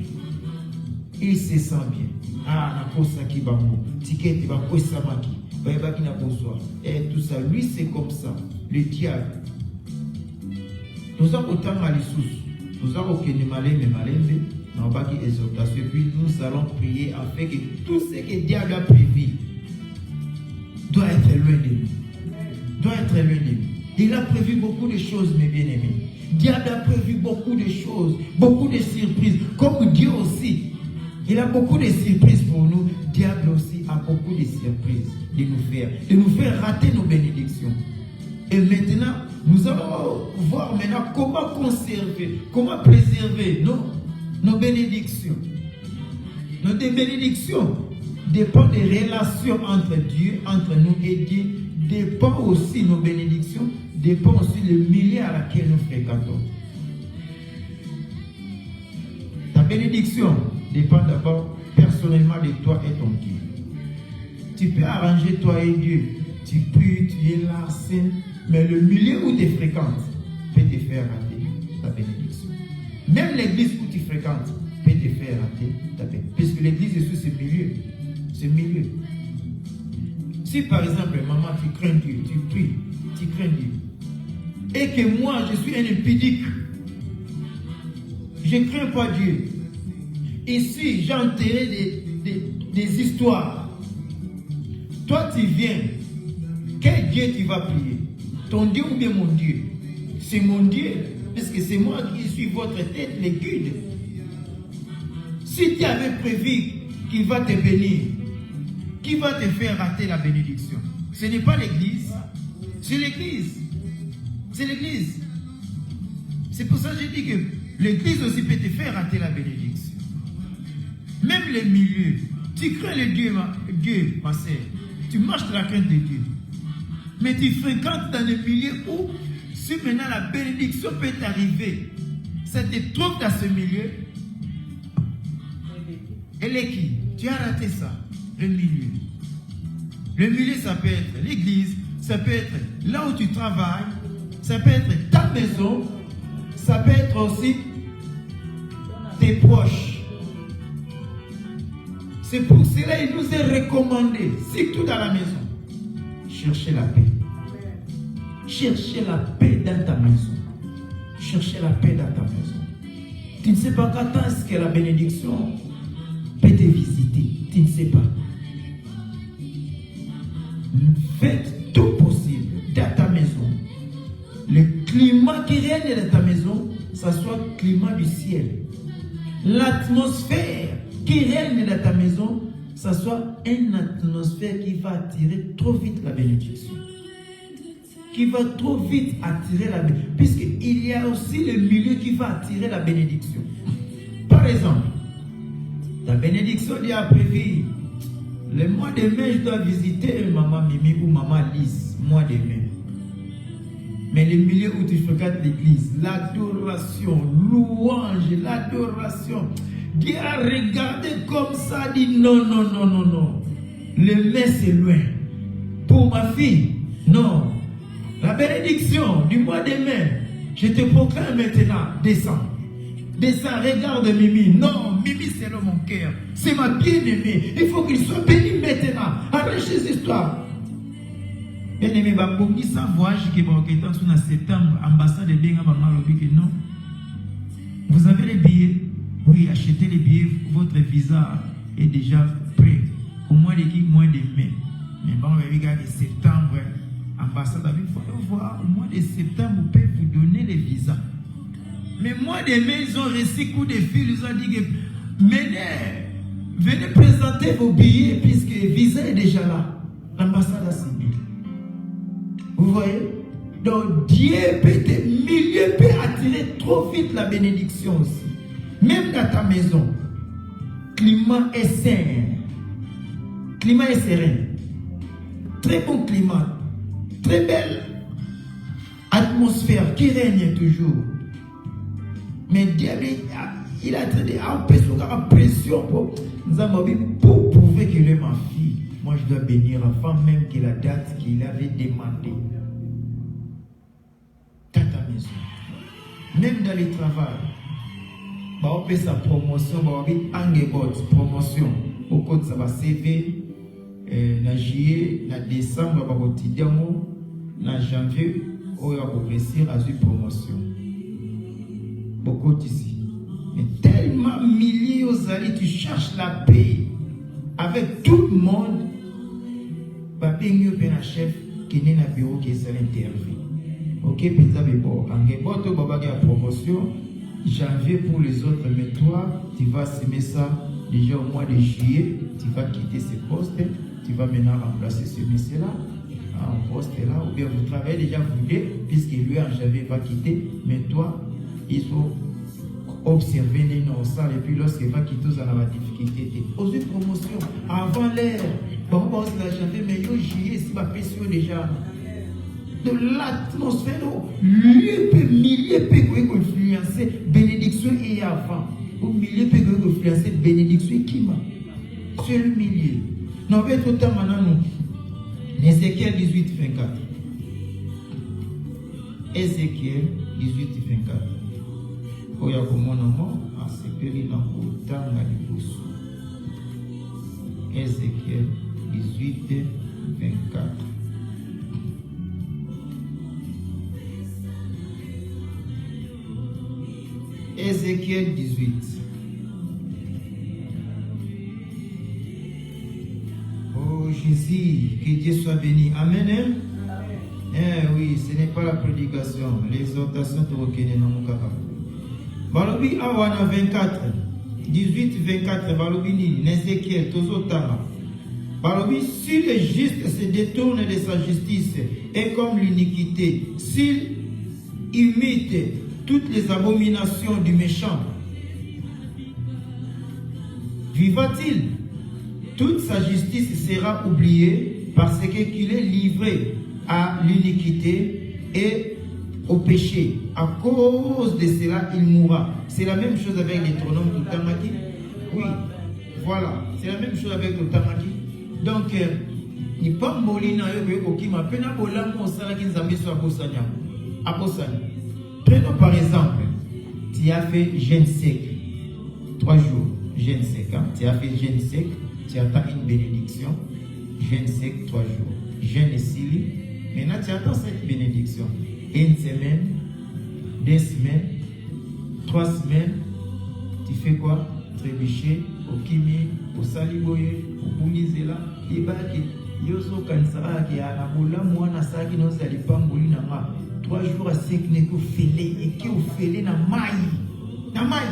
Il se sent bien. Ah, na kosa ki bango. Ticket, ba kosa maki. Ba yeba ki na bonsoir. Et tout ça, lui, c'est comme ça. Le diable. Nous avons autant à l'issous. Nous avons aucun malembe. Nous avons pas exhortation. Et puis, nous allons prier afin que tout ce que le diable a prévu doit être loin de nous. Doit être loin de nous. Il a prévu beaucoup de choses, mes bien-aimés. Diable a prévu beaucoup de choses, beaucoup de surprises. Comme Dieu aussi, il a beaucoup de surprises pour nous. Diable aussi a beaucoup de surprises de nous faire rater nos bénédictions. Et maintenant, nous allons voir maintenant comment conserver, comment préserver nos bénédictions. Nos bénédictions dépendent des relations entre Dieu, entre nous et Dieu. Dépend aussi nos bénédictions, dépend aussi le milieu à laquelle nous fréquentons. Ta bénédiction dépend d'abord personnellement de toi et ton Dieu. Tu peux arranger toi et Dieu. Tu pries, tu es là, saint, mais le milieu où tu fréquentes peut te faire rater ta bénédiction. Même l'église où tu fréquentes peut te faire rater ta bénédiction. Puisque l'église est sous ce milieu. Ce milieu. Si par exemple, maman, tu crains Dieu, tu pries, tu crains Dieu, et que moi, je suis un impudique, je ne crains pas Dieu. Ici, j'ai enterré des histoires. Toi, tu viens. Quel Dieu tu vas prier? Ton Dieu ou bien mon Dieu? C'est mon Dieu, parce que c'est moi qui suis votre tête, les guides. Si tu avais prévu qu'il va te bénir, qui va te faire rater la bénédiction? Ce n'est pas l'église, c'est l'église. C'est l'église. C'est pour ça que j'ai dit que l'église aussi peut te faire rater la bénédiction. Même les milieux. Tu crains le Dieu, ma sœur. Tu marches dans la crainte de Dieu. Mais tu fréquentes dans les milieux où, si maintenant la bénédiction peut t'arriver, ça te trouve dans ce milieu. Elle est qui? Tu as raté ça. Le milieu. Le milieu, ça peut être l'église, ça peut être là où tu travailles, ça peut être ta maison, ça peut être aussi tes proches. C'est pour cela qu'il nous est recommandé, surtout dans la maison, chercher la paix. Chercher la paix dans ta maison. Chercher la paix dans ta maison. Tu ne sais pas quand est-ce que la bénédiction peut te visiter. Tu ne sais pas. Faites tout possible dans ta maison. Le climat qui règne dans ta maison, ça soit le climat du ciel. L'atmosphère qui règne dans ta maison, ça soit une atmosphère qui va attirer trop vite la bénédiction. Qui va trop vite attirer la bénédiction. Puisqu'il y a aussi le milieu qui va attirer la bénédiction. Par exemple, la bénédiction lui a prévu. Le mois de mai, je dois visiter maman Mimi ou maman Lise. Mois de mai. Mais le milieu où tu fréquentes l'église, l'adoration, louange, l'adoration. Dieu a regardé comme ça, dit non, non, non, non, non. Le mai, c'est loin. Pour ma fille, non. La bénédiction du mois de mai, je te proclame maintenant, descends. Descends, regarde Mimi. Non, Mimi, c'est dans mon cœur. C'est ma bien-aimée. Il faut qu'il soit béni maintenant. Arrête ces histoires. Bien aimé, sans voyage qui va en septembre, ambassade de Benga Bamalobi que non. Vous avez les billets? Oui, achetez les billets, votre visa est déjà prêt. Au mois de mai. Mais bon, regarde, septembre, ambassade, il faut voir, au mois de septembre, vous pouvez vous donner les visas. Mais mois de mai, ils ont reçu coup de fil, ils ont dit que venez présenter vos billets puisque le visa est déjà là. L'ambassade a signé. Vous voyez? Donc Dieu peut attirer trop vite la bénédiction aussi. Même dans ta maison, climat est sain. Climat est serein. Très bon climat. Très belle atmosphère qui règne toujours. Mais Dieu, il a traité en pression pour prouver qu'il est ma fille. Moi, je dois bénir avant même que la date qu'il avait demandé. Dans ta maison. Même dans le travail. On fait sa promotion, on fait promotion. Au côté ça va CV, en juillet, en décembre, on va quotidien, en janvier, on va réussir à une promotion. Beaucoup ici. Mais tellement milliers aux alliés, tu cherches la paix avec tout le monde. Papier mieux bien un chef qui n'est pas bureau qui est à l'interview. Ok, pizza bebo. En gros, tu vas faire la promotion. Janvier pour les autres, mais toi, tu vas semer ça déjà au mois de juillet. Tu vas quitter ce poste. Tu vas maintenant remplacer ce monsieur-là. En poste là, ou bien vous travaillez déjà vous deux, puisque lui en janvier va quitter. Mais toi, il faut observer les noms et puis lorsqu'il va quitter, vous avez la difficulté. Aux une promotion, avant l'air, bon, c'est la janvier, mais il y a juillet, c'est ma pression déjà. De l'atmosphère, milliers peuvent influencer bénédiction et avant. Ou milliers peuvent influencer bénédiction qui m'a. C'est le millier. Nous avons tout le temps maintenant, Ézéchiel 18, 24. Ézéchiel 18, 24. Oya comment nom a sepeli dans autant à l'iboussou. Ézéchiel 18, 24. Ézéchiel 18. Oh Jésus, que Dieu soit béni. Amen. Eh oui, ce n'est pas la prédication, l'exhortation te reconnaît dans mon capa. Balobi awana 24, 18, 24, Balobi ni, Ézéchiel, Tozotara. Balobi, si le juste se détourne de sa justice et comme l'iniquité, s'il imite toutes les abominations du méchant, vivra-t-il? Toute sa justice sera oubliée parce qu'il est livré à l'iniquité et au péché. À cause de cela, il mourra. C'est la même chose avec les tronomes du Tamaki. Oui, voilà. C'est la même chose avec le Tamaki. Donc, il n'y a pas de molina qui m'a peine à bolam au salaire qui nous a mis sur Aposanya. Prenons par exemple, tu as fait jeûne sec, 3 jours, jeûne sec. Hein? Tu as fait jeûne sec, tu attends une bénédiction, jeûne sec, 3 jours. Jeûne et sili, maintenant tu attends cette bénédiction. 1 semaine, 2 semaines, 3 semaines, tu fais quoi? Trébucher, au kimi, au saliboye, au bounizela, et baki, yoso kansara qui a la boula, moi na sa qui nous a les pamboli na ma. 3 jours à 5 n'est que fêlé et qui ont fêlé na maï. Na maï.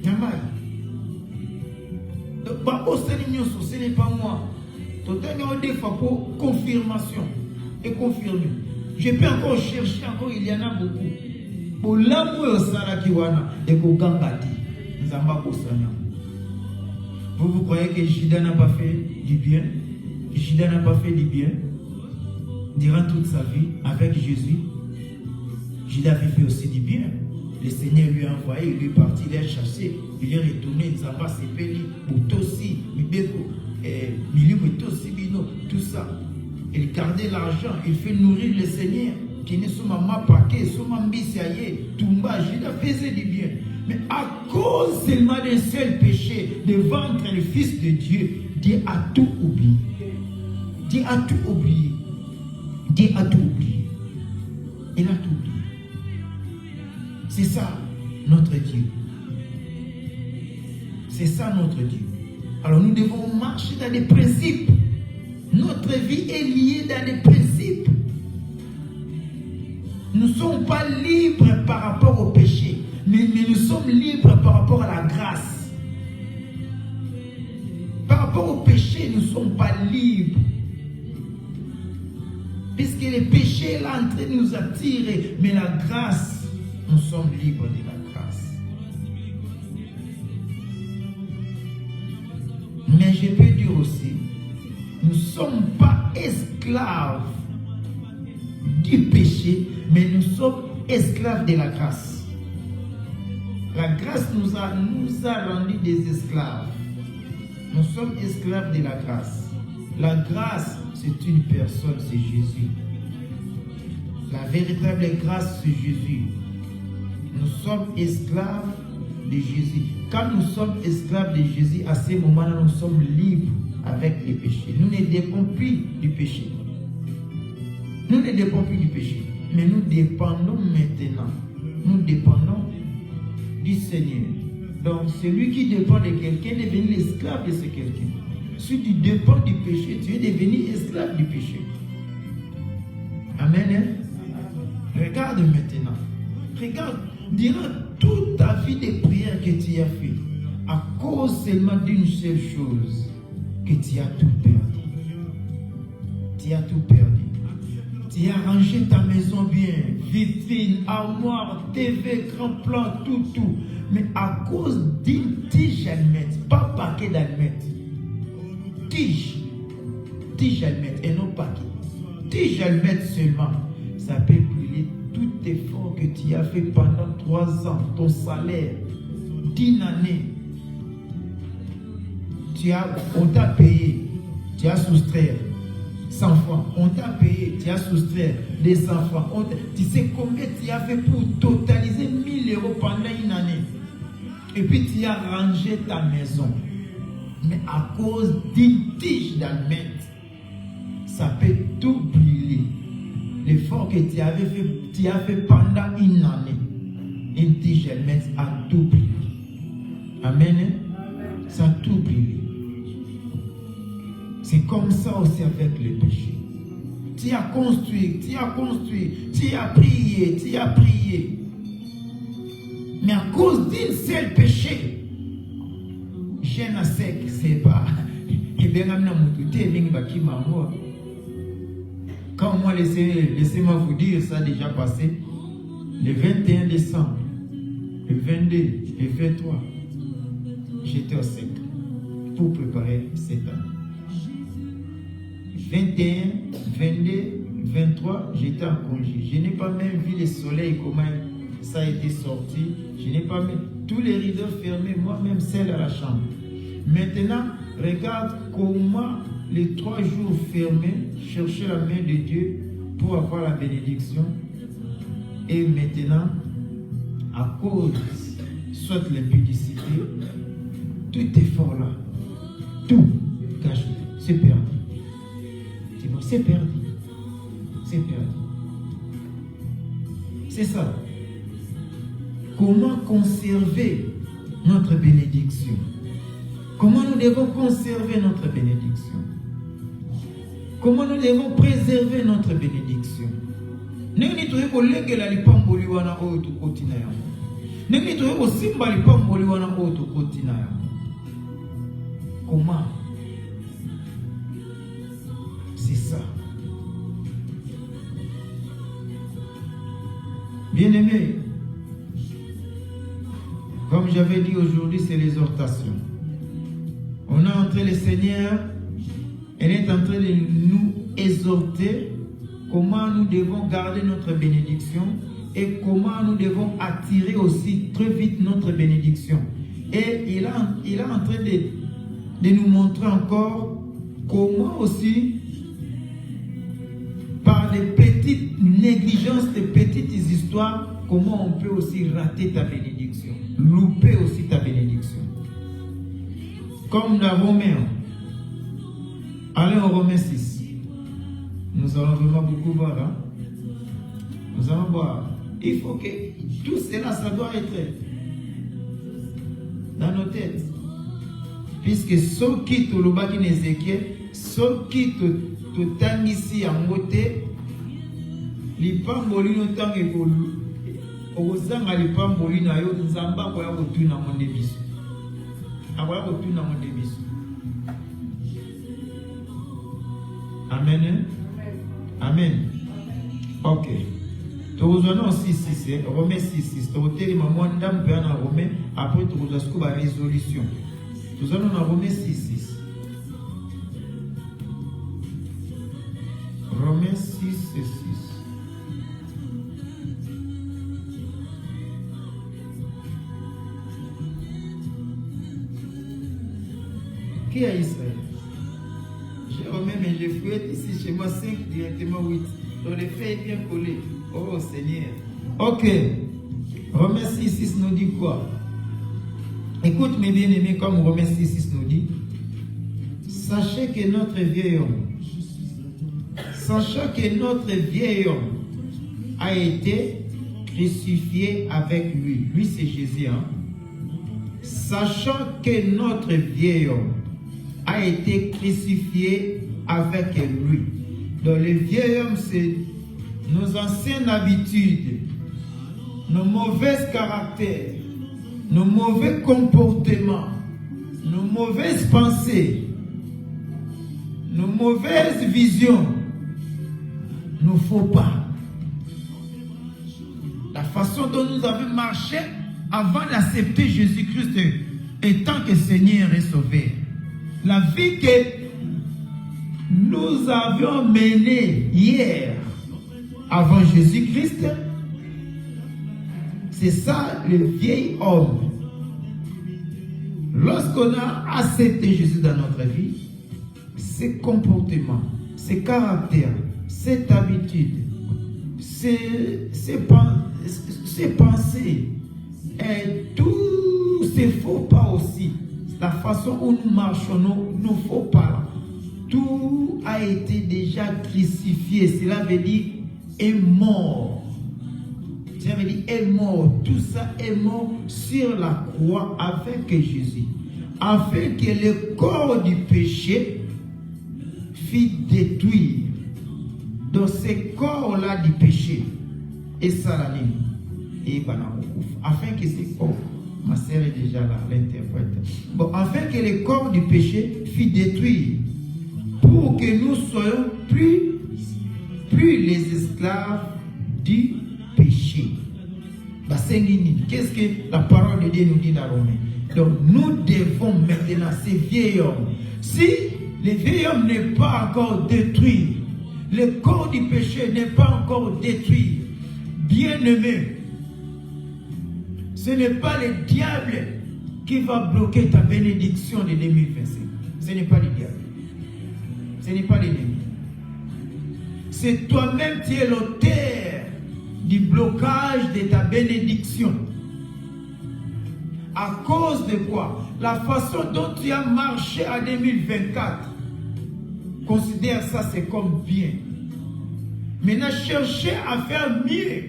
Na maï. Donc, ce n'est pas moi. Totalement des fois pour confirmation et confirmer. Je peux encore chercher, encore il y en a beaucoup. Pour l'amour au Sarakiwana et pour Gangati. Vous croyez que Jida n'a pas fait du bien? Jida n'a pas fait du bien durant toute sa vie avec Jésus. Jida avait fait aussi du bien. Le Seigneur lui a envoyé, il est parti, il est chassé, il est retourné, il s'en va s'épéler, Boutosi, Mibeko, Miliou Boutosi, Bino, tout ça. Il gardait l'argent, il fait nourrir le Seigneur, qui n'est pas ma paquet, ma mbisiaye, Tumba, Jida faisait du bien. Mais à cause seulement d'un seul péché, de vendre le Fils de Dieu, Dieu a tout oublié. Dieu a tout oublié. Dieu a tout oublié. Il a tout oublié. C'est ça notre Dieu. C'est ça notre Dieu. Alors nous devons marcher dans des principes. Notre vie est liée dans des principes. Nous ne sommes pas libres par rapport au péché, mais nous sommes libres par rapport à la grâce. Par rapport au péché, nous ne sommes pas libres. Puisque le péché est là en train de nous attirer, mais la grâce, nous sommes libres de la grâce. Mais je peux dire aussi, nous ne sommes pas esclaves du péché, mais nous sommes esclaves de la grâce. La grâce nous a rendus des esclaves. Nous sommes esclaves de la grâce. La grâce, c'est une personne, c'est Jésus. La véritable grâce, c'est Jésus. Nous sommes esclaves de Jésus. Quand nous sommes esclaves de Jésus, à ce moment-là, nous sommes libres avec les péchés. Nous ne dépendons plus du péché. Nous ne dépendons plus du péché. Mais nous dépendons maintenant. Nous dépendons du Seigneur. Donc, celui qui dépend de quelqu'un est devenu l'esclave de ce quelqu'un. Si tu dépends du péché, tu es devenu esclave du péché. Amen. Hein? Regarde maintenant. Regarde, durant toute ta vie de prière que tu as fait, à cause seulement d'une seule chose, que tu as tout perdu. Tu as tout perdu. Tu as rangé ta maison bien, vitrine, armoire, TV, grand plan, tout. Mais à cause d'une tige allemande, pas paquet d'allemettes, tige allemande et non paquet. Tige allemande seulement, ça peut brûler tout effort que tu as fait pendant 3 ans, ton salaire, d'une année. On t'a payé, tu as soustrait 100 francs, on t'a payé, tu as soustrait 200 francs. Tu sais combien tu as fait pour totaliser 1000 euros pendant une année. Et puis tu as rangé ta maison. Mais à cause d'une tige d'allemande, ça peut tout brûler. L'effort que tu as fait pendant une année, une tige d'allemande a tout brûlé. Amen. Ça a tout brûlé. C'est comme ça aussi avec le péché. Tu as construit, tu as prié. Mais à cause d'un seul péché, je ne sais pas. Quand moi, laissez-moi vous dire, ça a déjà passé. Le 21 décembre, le 22, le 23, j'étais au sec pour préparer cette année. 21, 22, 23, j'étais en congé. Je n'ai pas même vu le soleil, comment ça a été sorti. Je n'ai pas même tous les rideaux fermés, moi-même seul à la chambre. Maintenant, regarde comment les 3 jours fermés, chercher la main de Dieu pour avoir la bénédiction. Et maintenant, à cause, soit l'impudicité, tout effort là, tout gâché, c'est perdu. C'est perdu. C'est perdu. C'est ça. Comment conserver notre bénédiction? Comment nous devons conserver notre bénédiction? Comment nous devons préserver notre bénédiction? Comment? C'est ça. Bien-aimés, comme j'avais dit aujourd'hui, c'est l'exhortation. On a entré le Seigneur, elle est en train de nous exhorter comment nous devons garder notre bénédiction et comment nous devons attirer aussi très vite notre bénédiction. Et il est en train de nous montrer encore comment aussi, par des petites négligences, des petites histoires, comment on peut aussi rater ta bénédiction, louper aussi ta bénédiction. Comme dans Romains, allez au Romains 6. Nous allons vraiment beaucoup boire. Hein? Nous allons boire. Il faut que tout cela, ça doit être dans nos têtes. Puisque ceux qui te l'ont dit Ézéchiel, ceux qui te tangisi en beauté, les pambolino tangue ozanga les pambolino ayo nzamba kwa kotuna monde biso. Akoya kotuna monde biso. Amen. Amen. Ok. Nous avons 6-6, Romains 6-6. Nous avons Romains, après nous avons la résolution. Nous allons dans Romains 6-6. Romains 6 et 6. Qui a Israël? J'ai Romains, mais j'ai fouetté ici chez moi 5 directement 8. Donc les faits est bien collé. Oh Seigneur. Ok. Romains 6-6 nous dit quoi? Écoute mes bien-aimés, comme Romains 6-6 nous dit. Sachez que notre vieil homme a été crucifié avec lui. Lui c'est Jésus. Hein? Sachant que notre vieil homme a été crucifié avec lui. Donc le vieil homme c'est nos anciennes habitudes, nos mauvais caractères, nos mauvais comportements, nos mauvaises pensées, nos mauvaises visions, nos faux pas. La façon dont nous avons marché avant d'accepter Jésus-Christ étant que Seigneur et Sauveur. La vie que nous avions menée hier avant Jésus-Christ, c'est ça le vieil homme. Lorsqu'on a accepté Jésus dans notre vie, ses comportements, ses caractères, cette habitude, ses pensées, et tous ces faux pas aussi, la façon où nous marchons, nos faux pas, tout a été déjà crucifié. Cela veut dire est mort. Cela veut dire est mort. Tout ça est mort sur la croix avec Jésus. Afin que le corps du péché fût détruit. Dans ce corps-là du péché. Et ça la ligne. Et afin que ce corps, ma sœur est déjà là, l'interprète. Bon, afin que le corps du péché fût détruit. Pour que nous soyons plus les esclaves du péché. Qu'est-ce que la parole de Dieu nous dit dans Romains? Donc nous devons maintenant, ces vieils hommes, si le vieil homme n'est pas encore détruit, le corps du péché n'est pas encore détruit, bien-aimé, ce n'est pas le diable qui va bloquer ta bénédiction de 2025. Ce n'est pas le diable. Ce n'est pas l'ennemi. C'est toi-même qui es l'auteur du blocage de ta bénédiction. À cause de quoi? La façon dont tu as marché en 2024. Considère ça c'est comme bien. Maintenant, cherchez à faire mieux.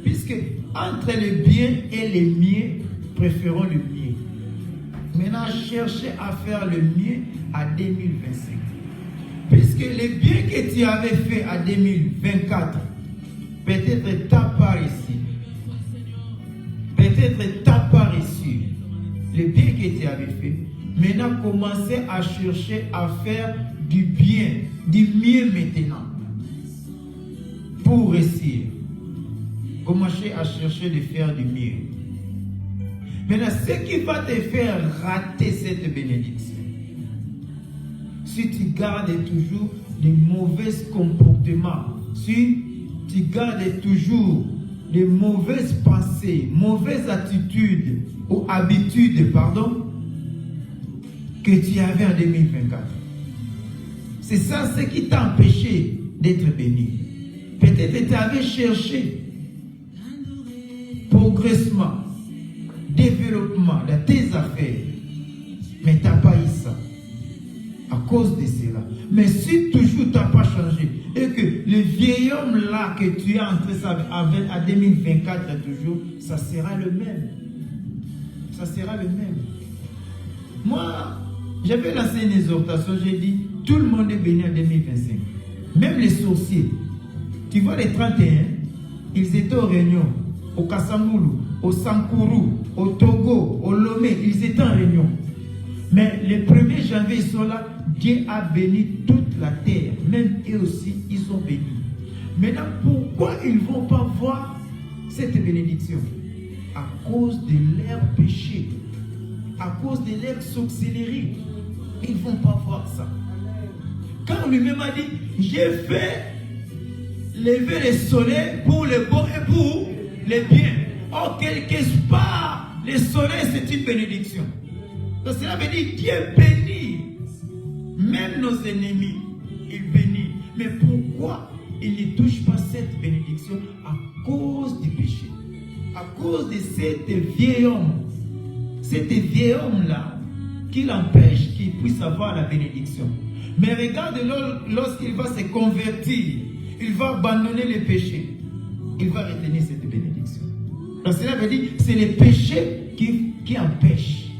Puisque entre le bien et le mieux, préférons le mieux. Maintenant, cherchez à faire le mieux à 2025. Puisque le bien que tu avais fait en 2024, peut-être t'as pas réussi. Peut-être t'as pas réussi. Le bien que tu avais fait. Maintenant, commencez à chercher à faire du bien, du mieux maintenant. Pour réussir. Commencez à chercher de faire du mieux. Maintenant, ce qui va te faire rater cette bénédiction, si tu gardes toujours des mauvais comportements, si tu gardes toujours des mauvaises pensées, mauvaises attitudes ou habitudes, pardon, que tu avais en 2024. C'est ça ce qui t'a empêché d'être béni. Peut-être que tu avais cherché progressement, développement dans tes affaires, mais tu n'as pas eu ça. À cause de cela. Mais si toujours tu n'as pas changé et que là que tu es entré à 2024 toujours, ça sera le même. Ça sera le même. Moi, j'avais lancé une exhortation, j'ai dit, tout le monde est béni en 2025. Même les sorciers. Tu vois les 31, ils étaient aux réunions, au Kassamoulou, au Sankourou, au Togo, au Lomé, ils étaient en réunion. Mais le 1er janvier, ils sont là, Dieu a béni toute la terre. Même eux aussi, ils sont bénis. Maintenant, pourquoi ils ne vont pas voir cette bénédiction? À cause de leur péché, à cause de leur sorcellerie. Ils ne vont pas voir ça. Quand lui-même a dit, j'ai fait lever le soleil pour le bon et pour le bien. Or, quelque part, le soleil, c'est une bénédiction. Donc, cela veut dire Dieu bénit. Même nos ennemis, il bénit. Mais pourquoi il ne touche pas cette bénédiction? À cause du péché. À cause de cet vieil homme. Cet vieil homme-là, qui l'empêche qu'il puisse avoir la bénédiction. Mais regarde, lorsqu'il va se convertir, il va abandonner le péché. Il va retenir cette bénédiction. Donc cela veut dire que c'est le péché qui empêche.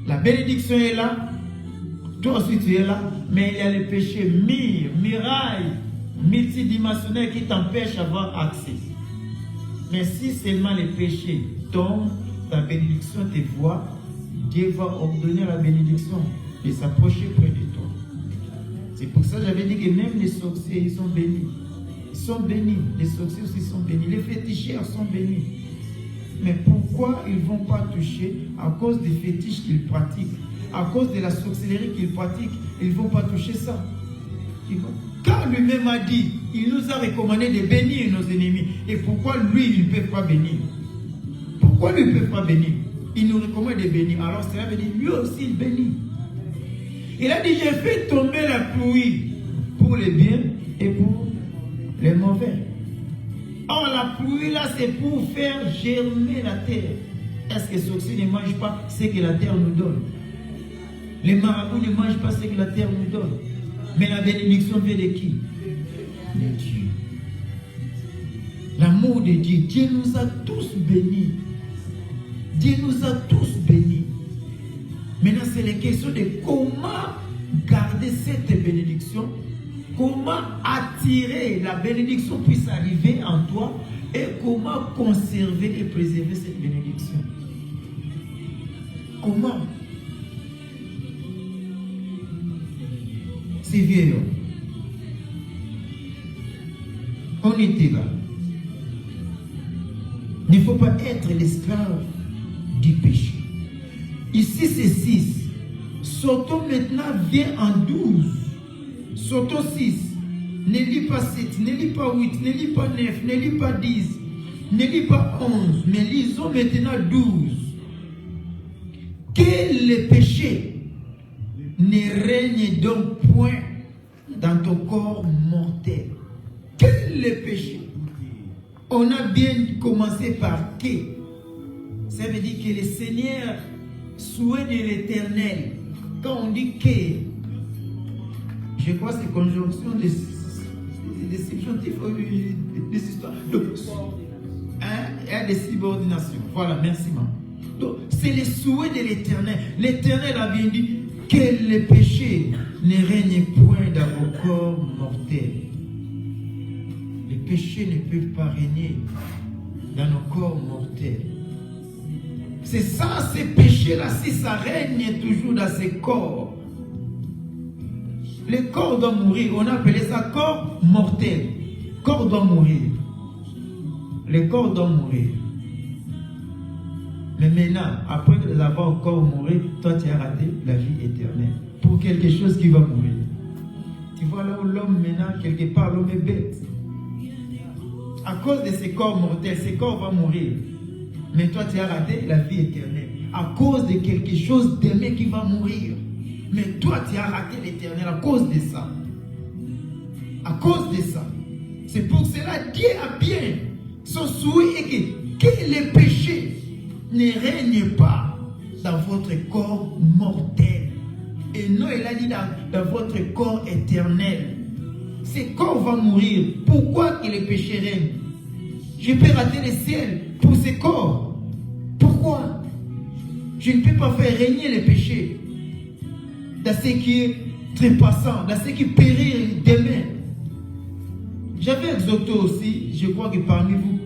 La bénédiction est là, toi aussi tu es là, mais il y a le péché miraille, multidimensionnel qui t'empêche d'avoir accès. Mais si seulement le péché tombe, ta bénédiction te voit, Dieu va ordonner la bénédiction et s'approcher près de toi. C'est pour ça que j'avais dit que même les sorciers, ils sont bénis. Ils sont bénis. Les sorciers aussi sont bénis. Les féticheurs sont bénis. Mais pourquoi ils ne vont pas toucher? À cause des fétiches qu'ils pratiquent. À cause de la sorcellerie qu'ils pratiquent, ils ne vont pas toucher ça. Car lui-même a dit, il nous a recommandé de bénir nos ennemis. Et pourquoi lui, il ne peut pas bénir? Pourquoi lui ne peut pas bénir? Il nous recommande de bénir. Alors cela veut dire, lui aussi, il bénit. Il a dit, j'ai fait tomber la pluie pour les biens et pour les mauvais. Or, la pluie là, c'est pour faire germer la terre. Est-ce que les sorciers ne mangent pas ce que la terre nous donne? Les marabouts ne mangent pas ce que la terre nous donne. Mais la bénédiction vient de qui? De Dieu. L'amour de Dieu. Dieu nous a tous bénis. Dieu nous a tous bénis. Maintenant, c'est la question de comment garder cette bénédiction, comment attirer la bénédiction puisse arriver en toi et comment conserver et préserver cette bénédiction. Comment? C'est vieux. On était là. Il ne faut pas être l'esclave du péché. Ici c'est 6. Sautons maintenant, viens en 12. Sautons 6. Ne lis pas 7, ne lis pas 8, ne lis pas 9, ne lis pas 10, ne lis pas 11, mais lisons maintenant 12. Que le péché ne règne donc point dans ton corps mortel. Que le péché. On a bien commencé par que. Ça veut dire que le Seigneur souhait de l'Éternel. Quand on dit que, je crois que c'est conjonction des subjonctifs, des histoires. Il y a des subordinations. Voilà, merci maman. Donc, c'est le souhait de l'Éternel. L'Éternel a bien dit que le péché ne règne point dans vos corps mortels. Les péchés ne peuvent pas régner dans nos corps mortels. C'est ça, ces péchés-là, si ça règne toujours dans ces corps. Le corps doit mourir. On appelait ça corps mortel. Corps doit mourir. Le corps doit mourir. Mais maintenant, après l'avoir encore mourir, toi tu as raté la vie éternelle. Pour quelque chose qui va mourir. Tu vois là où l'homme maintenant, quelque part, l'homme est bête. À cause de ces corps mortels, ces corps vont mourir. Mais toi tu as raté la vie éternelle. À cause de quelque chose d'aimé qui va mourir. Mais toi tu as raté l'éternel à cause de ça. À cause de ça. C'est pour cela Dieu a bien son souhait et que les péchés ne règne pas dans votre corps mortel. Et non, il a dit dans votre corps éternel. ce corps va mourir. Pourquoi que les péchés règnent? Je peux rater le ciel pour ce corps. Pourquoi? Je ne peux pas faire régner les péchés dans ce qui est trépassant, dans ce qui périt demain. J'avais exhorté aussi, je crois que parmi vous,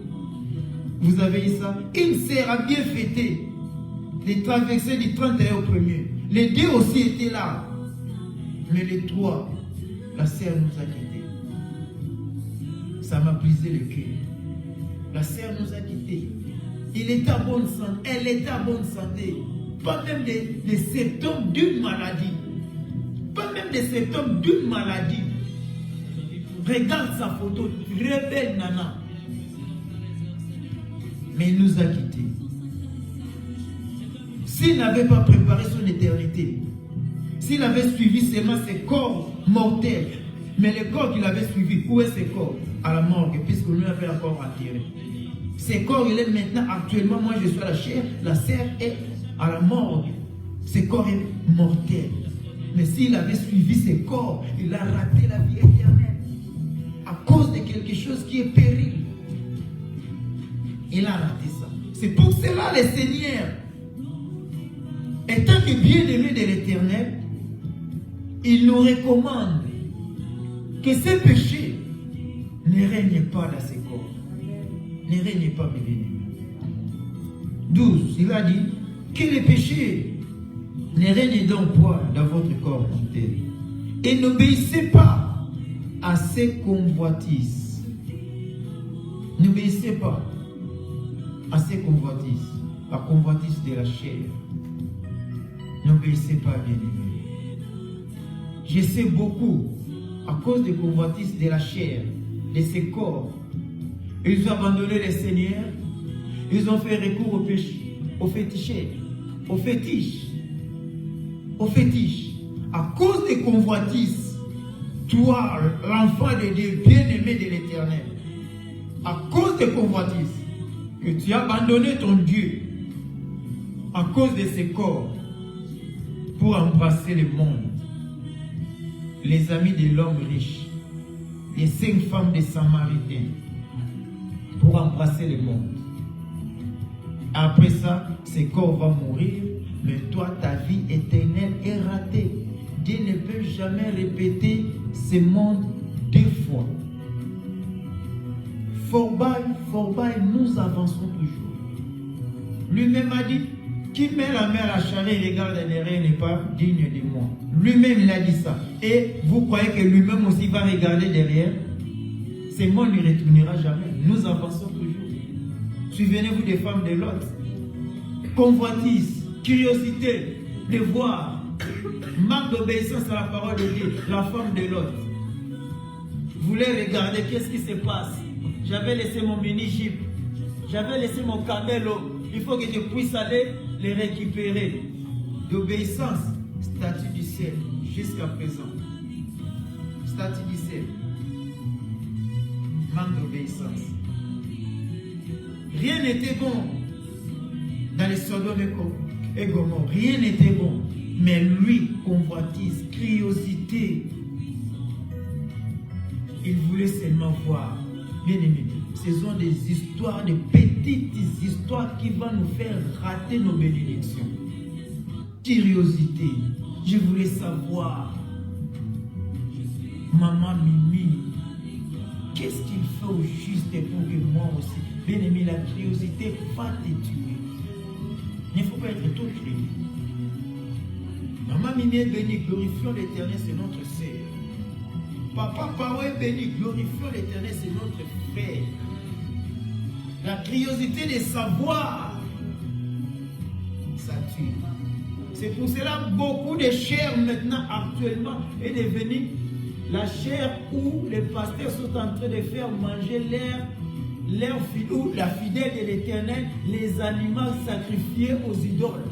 vous avez eu ça. Une sœur a bien fêté les traversées du 31 au 1er. Les deux aussi étaient là. Mais les trois, la sœur nous a quittés. Ça m'a brisé le cœur. La sœur nous a quittés. Il était à bonne santé. Elle était à bonne santé. Pas même des symptômes d'une maladie. Pas même des symptômes d'une maladie. Regarde sa photo. Très belle nana. Mais il nous a quittés. S'il n'avait pas préparé son éternité, s'il avait suivi seulement ses corps mortels, mais le corps qu'il avait suivi, où est ce corps? À la morgue, puisque lui avait encore enterré. Ce corps, il est maintenant, actuellement, moi je suis à la chair, la sœur est à la morgue. Ce corps est mortel. Mais s'il avait suivi ce corps, il a raté la vie éternelle. À cause de quelque chose qui est péril. Il a raté ça. C'est pour cela, le Seigneur, étant que bien-aimé de l'Éternel, il nous recommande que ces péchés ne règnent pas dans ces corps. Ne règnent pas, mes bien-aimés. 12, il a dit que les péchés ne règnent donc pas dans votre corps mortel. Et n'obéissez pas à ces convoitises. N'obéissez pas à ces convoitises. La convoitise de la chair. N'obéissez pas, bien-aimés. Je sais beaucoup, à cause des convoitises de la chair, de ces corps, ils ont abandonné le Seigneur, ils ont fait recours au péché, au fétiche, au fétiche, au fétiche. À cause des convoitises, toi, l'enfant de Dieu, bien-aimé de l'Éternel, à cause des convoitises, que tu as abandonné ton Dieu, à cause de ces corps, pour embrasser le monde. Les amis de l'homme riche, les 5 femmes des Samaritains, pour embrasser le monde. Après ça, ce corps va mourir, mais toi, ta vie éternelle est ratée. Dieu ne peut jamais répéter ce monde 2 fois. Forbaille, nous avançons toujours. Lui-même a dit, qui met la main à la charrue et regarde derrière n'est pas digne de moi. Lui-même, il a dit ça. Et vous croyez que lui-même aussi va regarder derrière? Ce monde ne retournera jamais. Nous avançons toujours. Souvenez-vous des femmes de Lot. Convoitise, curiosité de voir, manque d'obéissance à la parole de Dieu. La femme de Lot voulait regarder qu'est-ce qui se passe. J'avais laissé mon mini-jeep. J'avais laissé mon camelo. Il faut que je puisse aller les récupérer. D'obéissance, statut du ciel, jusqu'à présent. Statut du ciel. Manque d'obéissance. Rien n'était bon dans les Sodome et Gomorrhe. Rien n'était bon. Mais lui, convoitise, curiosité. Il voulait seulement voir. Bien aimé, ce sont des histoires, des petites histoires qui vont nous faire rater nos bénédictions. Curiosité. Je voulais savoir, maman Mimi, qu'est-ce qu'il fait au juste pour que moi aussi. Bien aimé, la curiosité va te tuer. Il ne faut pas être trop curieux. Maman Mimi est bénie, glorifions l'Éternel, c'est notre sœur. Papa Pao est béni, glorifions l'Éternel, c'est notre frère. La curiosité de savoir, ça tue. C'est pour cela que beaucoup de chair maintenant, actuellement, est devenue la chair où les pasteurs sont en train de faire manger leur filou, la fidèle de l'Éternel, les animaux sacrifiés aux idoles,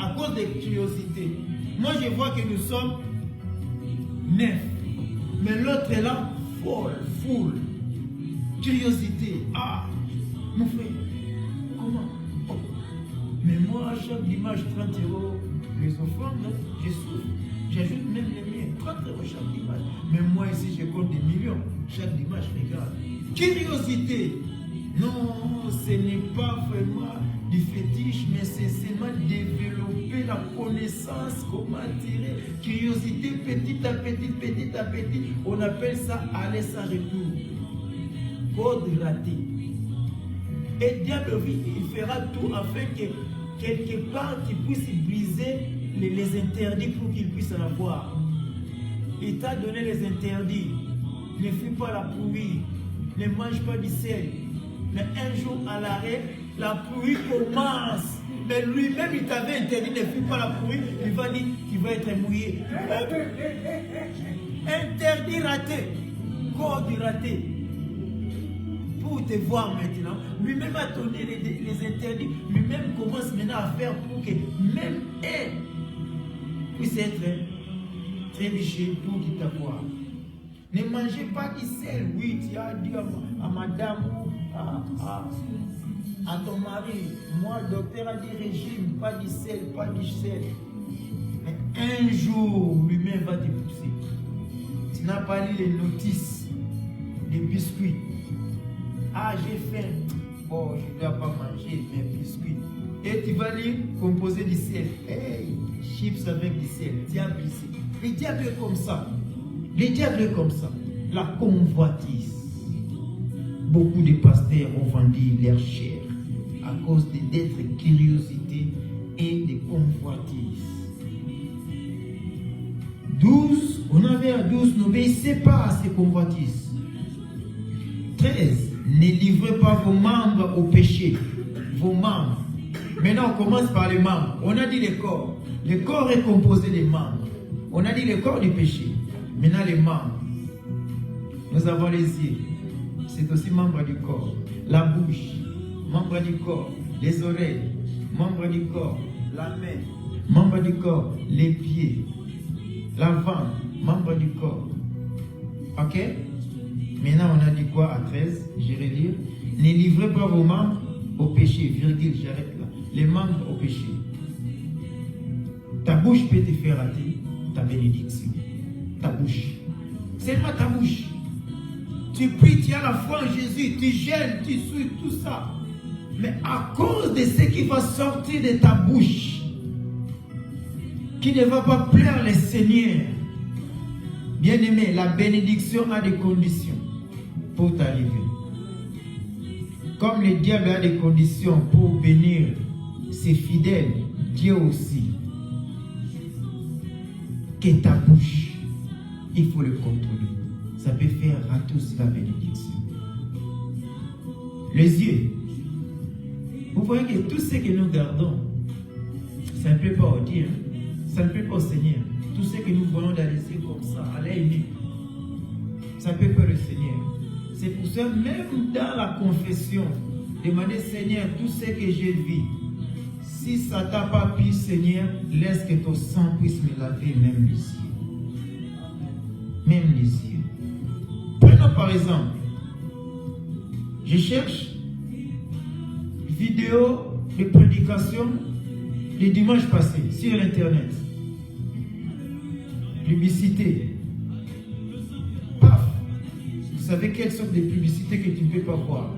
à cause de curiosité. Moi, je vois que nous sommes 9. Mais l'autre est là, foule, curiosité. Ah, mon frère, comment? Oh. Mais moi, à chaque dimanche, 30 € les offrandes, je souffre. J'ajoute même les miens, 30 €. frérot, chaque dimanche. Mais moi ici, je compte des millions. Chaque dimanche, regarde. Curiosité. Non, ce n'est pas vraiment du fétiche, mais c'est seulement développer la connaissance, comment tirer. Curiosité, petit à petit, on appelle ça aller sans retour. Code raté. Et diable, il fera tout afin que quelque part, qu'il puisse briser les interdits pour qu'il puisse en avoir. Il t'a donné les interdits. Ne fuis pas la pluie, ne mange pas du sel. Mais un jour à l'arrêt, la pluie commence. Mais lui-même, il t'avait interdit, ne fuis pas la pluie. Il va dire qu'il va être mouillé. Interdit raté. Code raté. Pour te voir maintenant, lui-même a donné les interdits. Lui-même commence maintenant à faire pour que même elle puisse être trébuchée pour qu'il t'avoie. Ne mangez pas du sel. Oui, tu as dit à madame, à ton mari, moi, le docteur a dit régime, pas du sel, pas du sel. Mais un jour, lui-même va te pousser. Tu n'as pas lu les notices des biscuits. Ah, j'ai faim. Bon, je ne dois pas manger mes biscuits. Et tu vas lire composé du sel. Hey, chips avec du sel. Diable ici. Le diable est comme ça. Le diable est comme ça. La convoitise. Beaucoup de pasteurs ont vendu leur chair à cause d'être curiosité et de convoitise. 12, on avait à 12, n'obéissez pas à ces convoitises. 13, ne livrez pas vos membres au péché. Vos membres. Maintenant, on commence par les membres. On a dit le corps. Le corps est composé des membres. On a dit le corps du péché. Maintenant, les membres. Nous avons les yeux. C'est aussi membre du corps. La bouche, membre du corps. Les oreilles, membre du corps. La main, membre du corps. Les pieds. La ventre, membre du corps. Ok? Maintenant, on a dit quoi à 13? Je vais lire. Ne livrez pas vos membres au péché. Virgule, j'arrête là. Les membres au péché. Ta bouche peut te faire rater ta bénédiction. Ta bouche. C'est pas ta bouche. Tu pries, tu as la foi en Jésus, tu jeûnes, tu suis tout ça. Mais à cause de ce qui va sortir de ta bouche, qui ne va pas plaire le Seigneur, bien-aimé, la bénédiction a des conditions pour t'arriver. Comme le diable a des conditions pour bénir ses fidèles, Dieu aussi. Que ta bouche, il faut le contrôler. Ça peut faire rater aussi la bénédiction. Les yeux. Vous voyez que tout ce que nous gardons, ça ne plaît pas au Dieu, ça ne plaît pas au Seigneur. Tout ce que nous voyons dans les yeux comme ça, à l'œil nu, ça ne plaît pas le Seigneur. C'est pour ça, même dans la confession, demandez Seigneur, tout ce que j'ai vu, si ça t'a pas pris, Seigneur, laisse que ton sang puisse me laver même les yeux. Même les yeux. Prenons par exemple, je cherche vidéo de prédication le dimanche passé sur l'internet. Publicité. Paf. Vous savez quelle sorte de publicité que tu ne peux pas voir?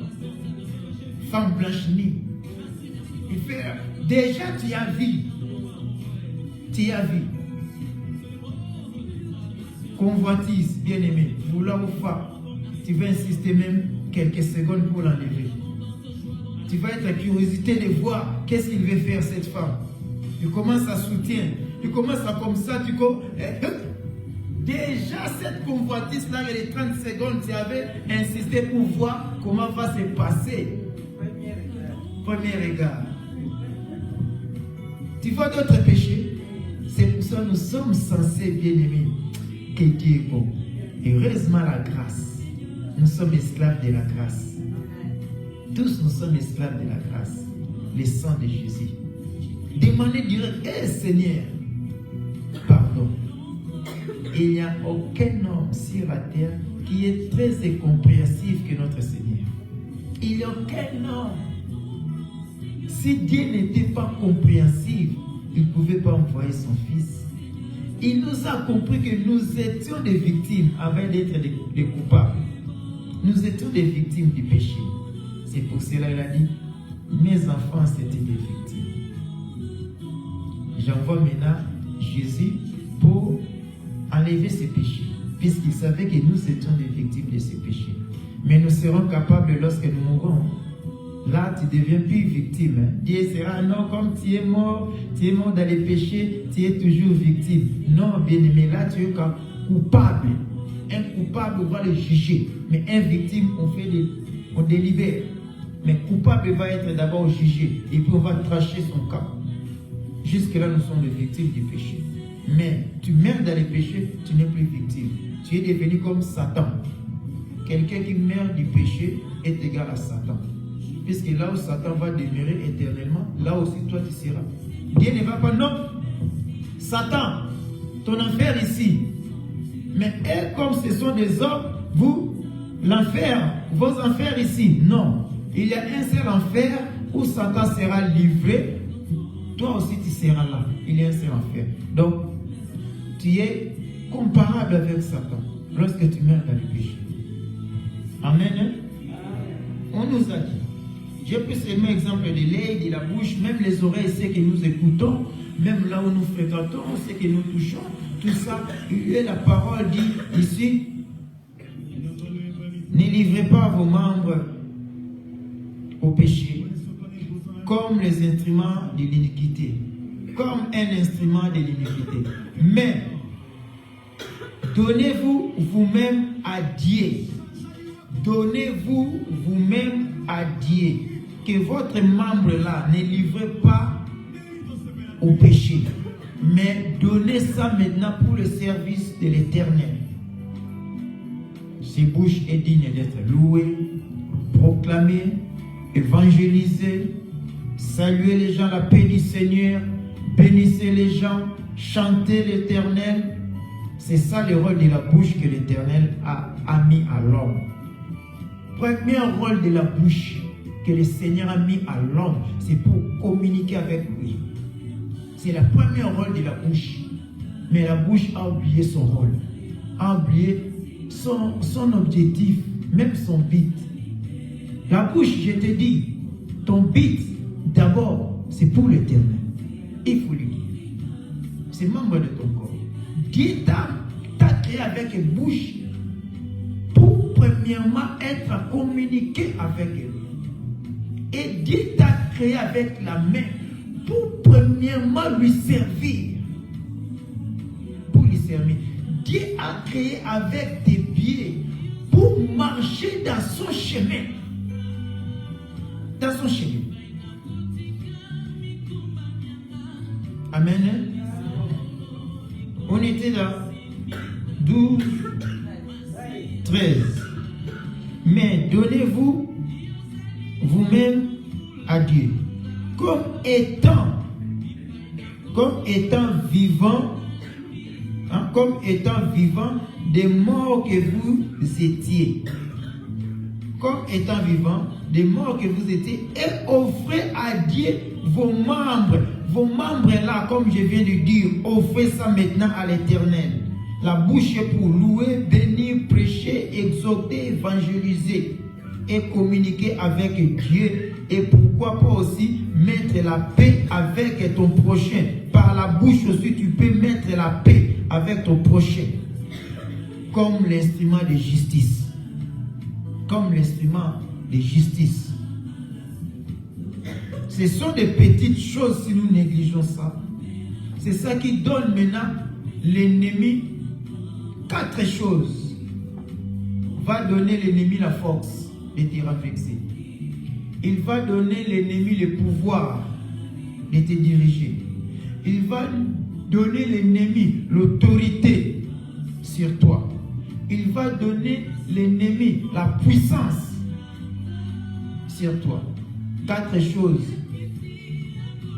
Femme blanche nue. Il fait, déjà tu as vu. Tu as vu. Convoitise, bien-aimé, vouloir ou pas, tu vas insister même quelques secondes pour l'enlever. Tu vas être la curiosité de voir qu'est-ce qu'il veut faire cette femme. Tu commences à soutenir, tu commences à comme ça, tu commences. Déjà cette convoitise-là, il y a les 30 secondes, tu avais insisté pour voir comment va se passer. Premier regard. Tu vois d'autres péchés. C'est pour ça que nous sommes censés, bien-aimés, que Dieu est bon. Heureusement la grâce. Nous sommes esclaves de la grâce. Tous nous sommes esclaves de la grâce. Le sang de Jésus. Demandez direct, Seigneur, pardon. Il n'y a aucun homme sur la terre qui est très incompréhensif que notre Seigneur. Il n'y a aucun homme. Si Dieu n'était pas compréhensif, il ne pouvait pas envoyer son Fils. Il nous a compris que nous étions des victimes avant d'être des coupables. Nous étions des victimes du péché. C'est pour cela qu'il a dit, mes enfants c'était des victimes. J'envoie maintenant Jésus pour enlever ces péchés, puisqu'il savait que nous étions des victimes de ces péchés. Mais nous serons capables lorsque nous mourrons. Là, tu ne deviens plus victime. Dieu sera, non, comme tu es mort dans les péchés, tu es toujours victime. Non, bien-aimé, là, tu es coupable. Un coupable, on va le juger. Mais un victime, on délibère. Mais coupable va être d'abord jugé. Et puis, on va tracher son cas. Jusque-là, nous sommes des victimes du péché. Mais tu meurs dans les péchés, tu n'es plus victime. Tu es devenu comme Satan. Quelqu'un qui meurt du péché est égal à Satan. Puisque là où Satan va demeurer éternellement, là aussi toi tu seras. Dieu ne va pas, non. Satan, ton enfer ici. Mais elles, comme ce sont des hommes, vous, l'enfer, vos enfers ici. Non. Il y a un seul enfer où Satan sera livré. Toi aussi tu seras là. Il y a un seul enfer. Donc, tu es comparable avec Satan lorsque tu meurs dans le péché. Amen. On nous a dit. J'ai pris seulement exemple de l'œil, de la bouche, même les oreilles, c'est que nous écoutons, même là où nous fréquentons, c'est que nous touchons. Tout ça, et la parole dit ici, ne livrez pas vos membres au péché, comme les instruments de l'iniquité, comme un instrument de l'iniquité. Mais, donnez-vous vous-même à Dieu. Donnez-vous vous-même à Dieu. Que votre membre là ne livre pas au péché. Mais donnez ça maintenant pour le service de l'Éternel. Ces bouches est digne d'être louée, proclamée, évangélisée, saluer les gens, la paix du Seigneur, bénissez les gens, chantez l'Éternel. C'est ça le rôle de la bouche que l'Éternel a mis à l'homme. Premier rôle de la bouche que le Seigneur a mis à l'homme, c'est pour communiquer avec lui. C'est le premier rôle de la bouche. Mais la bouche a oublié son rôle, a oublié son objectif, même son but. La bouche, je te dis, ton but, d'abord, c'est pour l'Éternel. Il faut lui dire. C'est membre de ton corps. Dieu t'a créé avec une bouche pour, premièrement, être communiqué avec lui. Et Dieu t'a créé avec la main pour, premièrement, lui servir. Pour lui servir. Dieu a créé avec tes pieds pour marcher dans son chemin. Dans son chemin. Amen. On était dans 12, 13. Mais donnez-vous vous-même à Dieu comme étant vivant, comme étant vivant des morts que vous étiez. Comme étant vivant des morts que vous étiez, et offrez à Dieu vos membres. Vos membres là, comme je viens de dire, offrez ça maintenant à l'Éternel. La bouche est pour louer, bénir, prêcher, exhorter, évangéliser et communiquer avec Dieu. Et pourquoi pas aussi mettre la paix avec ton prochain. Par la bouche aussi, tu peux mettre la paix avec ton prochain. Comme l'instrument de justice. Comme l'instrument de justice. Ce sont des petites choses si nous négligeons ça. C'est ça qui donne maintenant l'ennemi 4 choses. Va donner l'ennemi la force de te renverser. Il va donner l'ennemi le pouvoir de te diriger. Il va donner l'ennemi l'autorité sur toi. Il va donner l'ennemi la puissance sur toi. 4 choses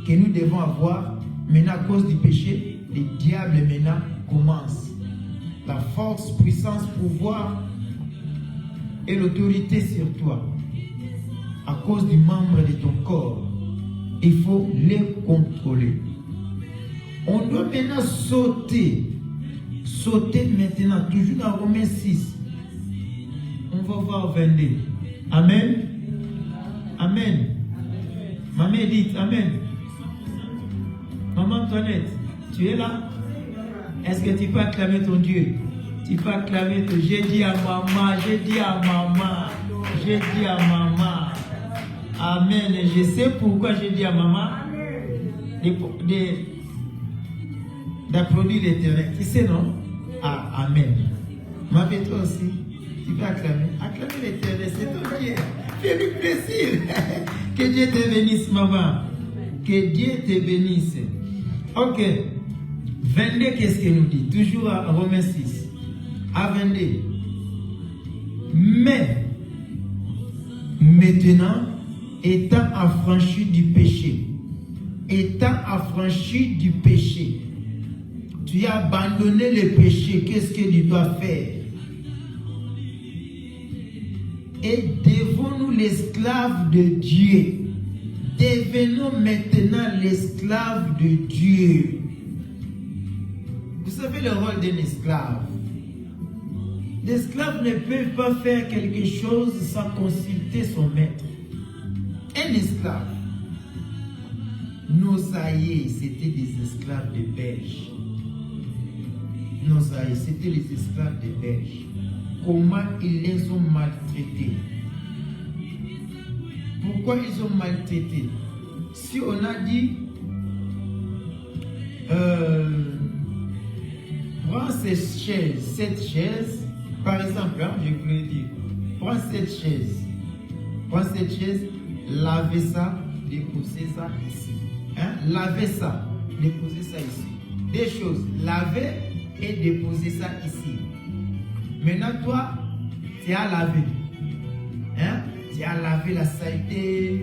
que nous devons avoir. Maintenant, à cause du péché, le diable maintenant commence. La force, puissance, pouvoir et l'autorité sur toi. À cause du membre de ton corps, il faut les contrôler. On doit maintenant sauter. Sauter maintenant, toujours dans Romains 6. On va voir 22. Amen. Amen. Maman dit Amen. Maman Antoinette, tu es là? Est-ce que tu peux acclamer ton Dieu? Tu peux acclamer ton Dieu. J'ai dit à maman, j'ai dit à maman, j'ai dit à maman. Amen. Je sais pourquoi j'ai dit à maman d'applaudir l'Éternel. Tu sais, non? Ah, Amen. Ma fille, toi aussi, tu peux acclamer. Acclamer l'Éternel, c'est ton Dieu. Fais-lui plaisir. Que Dieu te bénisse, maman. Que Dieu te bénisse. Ok. 22, qu'est-ce qu'il nous dit? Toujours à Romains 6. À 22. Mais, maintenant, étant affranchi du péché, tu as abandonné le péché, qu'est-ce que tu dois faire? Et devenons l'esclave de Dieu. Devenons maintenant l'esclave de Dieu. Vous savez le rôle d'un esclave. L'esclave ne peut pas faire quelque chose sans consulter son maître. Un esclave. Nos aïeux, c'était des esclaves de Belges. Nos aïeux, c'était les esclaves de Belges. Comment ils les ont maltraités? Pourquoi ils ont maltraité? Si on a dit prends cette chaise, par exemple, hein, je voulais dire, prends cette chaise, lavez ça, déposez ça ici. Hein? Lavez ça, déposez ça ici. Des choses, laver et déposer ça ici. Maintenant, toi, tu as lavé. Hein? Tu as lavé la saleté,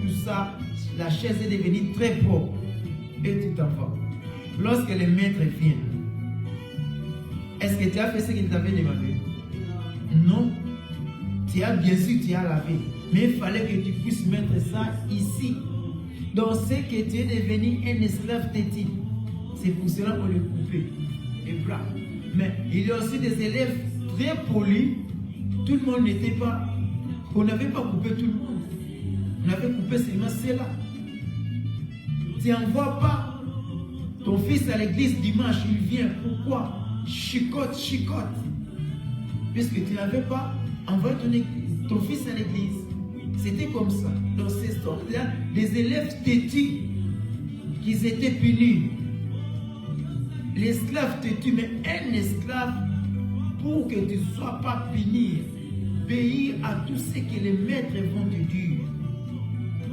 tout ça. La chaise est devenue très propre. Et tu t'en vas. Lorsque le maître vient, est-ce que tu as fait ce qu'il t'avait demandé? Non. Tu as bien sûr, tu as lavé. Mais il fallait que tu puisses mettre ça ici. Donc, c'est que tu es devenu un esclave têtu. C'est pour cela qu'on le coupait. Et voilà. Mais il y a aussi des élèves très polis. Tout le monde n'était pas. On n'avait pas coupé tout le monde. On avait coupé seulement ceux-là. Tu n'envoies pas ton fils à l'église dimanche, il vient. Pourquoi? Chicote. Puisque tu n'avais pas envoyé ton fils à l'église. C'était comme ça. Donc, c'est là des élèves têtus qui étaient punis. L'esclave têtu, mais un esclave, pour que tu ne sois pas puni, obéir à tout ce que les maîtres vont te dire.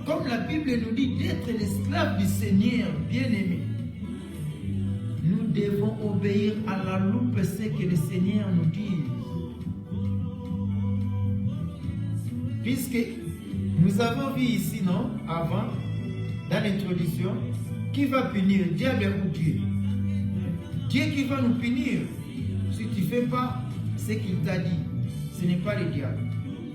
Comme la Bible nous dit d'être l'esclave du Seigneur, bien-aimé. Nous devons obéir à la loupe ce que le Seigneur nous dit. Puisque nous avons vu ici, non, avant, dans l'introduction, qui va punir, diable ou Dieu? Dieu qui va nous punir. Si tu ne fais pas ce qu'il t'a dit, ce n'est pas le diable,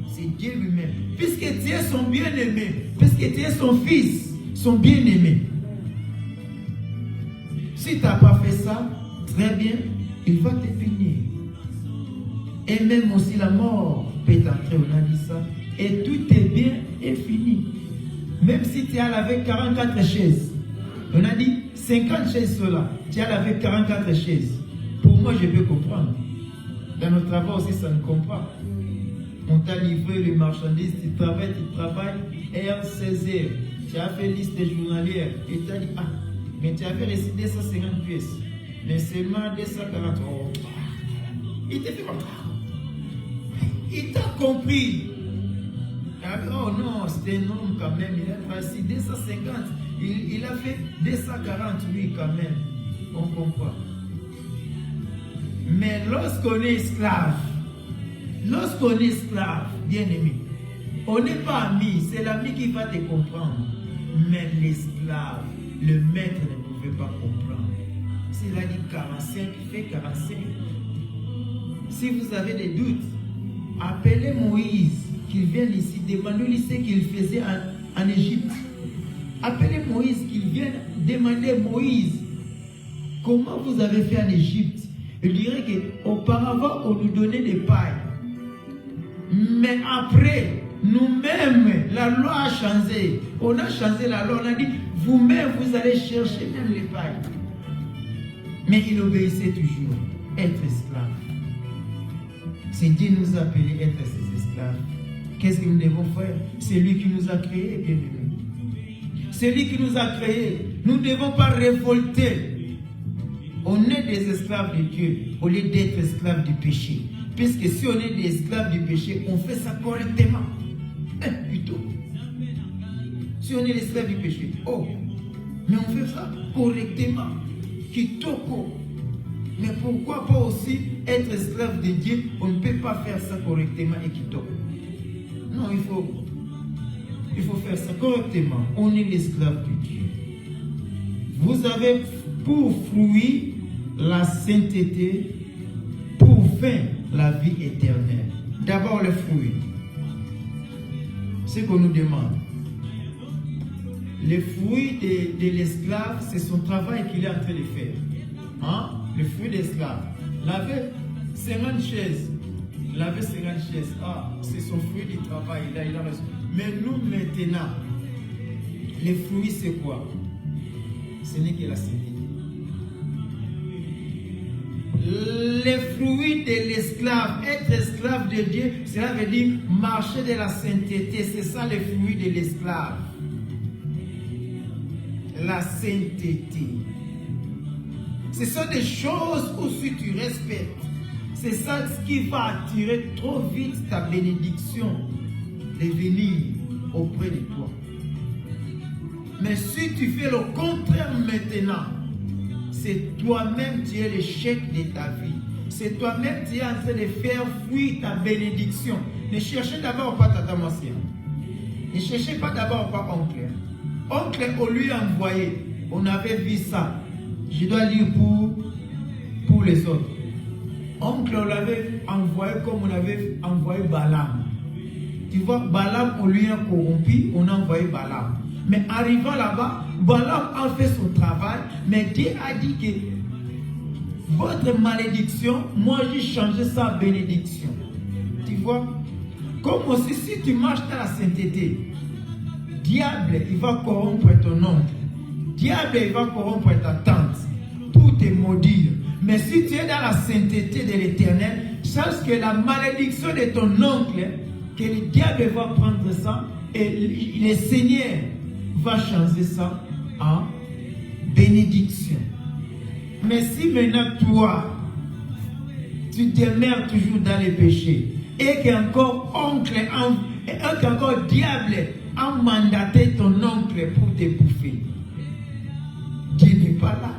c'est Dieu lui-même. Puisque tu es son bien-aimé, puisque tu es son fils, son bien-aimé. Si tu n'as pas fait ça, très bien, il va te punir. Et même aussi la mort peut entrer, on a dit ça. Et tout est bien et fini. Même si tu as lavé 44 chaises, on a dit 50 chaises sont là, tu as lavé 44 chaises. Pour moi, je peux comprendre. Dans nos travaux aussi, ça ne comprend. On t'a livré les marchandises, tu travailles, et en 16 heures, tu as fait liste journalière, et tu as dit, ah, mais tu avais reçu 250 pièces, mais seulement 240 euros. Il t'a fait comme ça. Il t'a compris. Oh non, c'était un homme quand même, il a reçu 250, il a fait 240 lui quand même. On comprend. Mais lorsqu'on est esclave, bien aimé, on n'est pas ami, c'est l'ami qui va te comprendre. Mais l'esclave, le maître ne pouvait pas comprendre. S'il a dit 45, il fait 45. Si vous avez des doutes, appelez Moïse, qu'il vienne ici, demandez-lui ce qu'il faisait en Égypte. Appelez Moïse, qu'il vienne demander Moïse. Comment vous avez fait en Égypte? Je dirais qu'auparavant, on nous donnait des pailles. Mais après, nous-mêmes, la loi a changé. On a changé la loi. On a dit, vous-même, vous allez chercher même les pailles. Mais il obéissait toujours. Être esclave. C'est Dieu nous a appelés à être ses esclaves. Qu'est-ce que nous devons faire? C'est lui qui nous a créés, bien-aimés. C'est lui qui nous a créés. Nous ne devons pas révolter. On est des esclaves de Dieu au lieu d'être esclaves du péché. Puisque si on est des esclaves du péché, on fait ça correctement. Plutôt. Si on est des esclaves du péché, mais on fait ça correctement. Kitoko. Mais pourquoi pas aussi être esclave de Dieu? On ne peut pas faire ça correctement et kitoko. Non, il faut faire ça correctement. On est l'esclave de Dieu. Vous avez pour fruit la sainteté, pour fin la vie éternelle. D'abord le fruit. Ce qu'on nous demande. Le fruit de l'esclave, c'est son travail qu'il est en train de faire. Hein? Le fruit de l'esclave. Laver 50 chaises. Laver 50 chaises. C'est son fruit du travail. Il a reçu. Mais nous maintenant, le fruit c'est quoi? Ce n'est que la sainteté. Les fruits de l'esclave, être esclave de Dieu, cela veut dire marcher de la sainteté. C'est ça les fruits de l'esclave. La sainteté. Ce sont des choses où si tu respectes, c'est ça ce qui va attirer trop vite ta bénédiction de venir auprès de toi. Mais si tu fais le contraire maintenant, c'est toi-même qui es l'échec de ta vie. C'est toi-même qui es en train de faire fuir ta bénédiction. Ne cherchez d'abord pas Tata Massia. Ne cherchez pas d'abord pas oncle. Oncle, on lui a envoyé. On avait vu ça. Je dois lire pour les autres. Oncle, on l'avait envoyé comme on avait envoyé Balaam. Tu vois, Balaam, on lui a corrompu, on a envoyé Balaam. Mais arrivant là-bas, Balaam a fait son travail, mais Dieu a dit que votre malédiction, moi j'ai changé sa bénédiction. Tu vois? Comme aussi si tu marches dans la sainteté, diable, il va corrompre ton oncle. Diable, il va corrompre ta tante. Tout te maudire. Mais si tu es dans la sainteté de l'Éternel, sache que la malédiction de ton oncle, que le diable va prendre ça, et le Seigneur va changer ça en bénédiction. Mais si maintenant toi, tu demeures toujours dans les péchés, et qu'encore oncle, et qu'encore diable a mandaté ton oncle pour te bouffer, Dieu n'est pas là.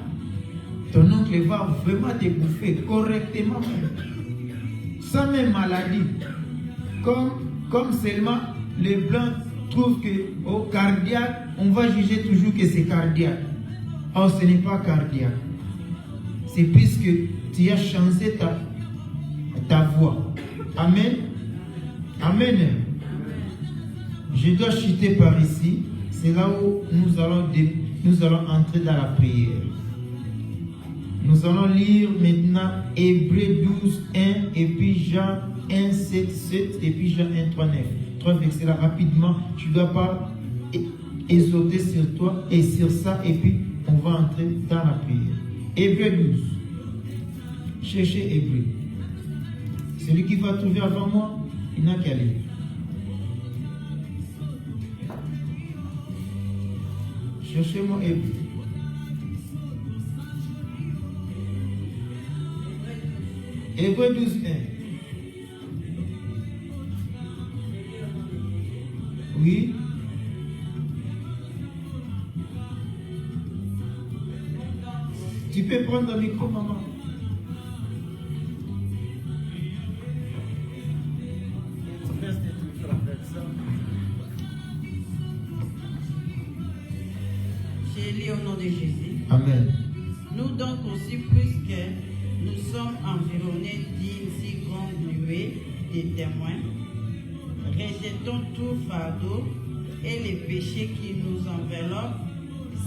Ton oncle va vraiment te bouffer correctement, sans même maladie. Comme seulement les blancs trouvent que au cardiaque, on va juger toujours que c'est cardiaque. Or, ce n'est pas cardiaque. C'est puisque tu as changé ta voix. Amen. Amen. Je dois chuter par ici. C'est là où nous allons entrer dans la prière. Nous allons lire maintenant Hébreux 12, 1 et puis Jean 1, 7, 7 et puis Jean 1, 3, 9. 3 versets là rapidement. Tu ne dois pas exhorter sur toi et sur ça et puis on va entrer dans la prière. Hébreux 12. Cherchez Hébreux. Celui qui va trouver avant moi, il n'a qu'à lire. Cherchez-moi Hébreux. Hébreux 12, 1. Oui. Tu peux prendre le micro, maman. J'ai lu au nom de Jésus. Amen. Nous donc aussi, puisque nous sommes environnés d'une si grande nuée de témoins, rejetons tout fardeau et les péchés qui nous enveloppent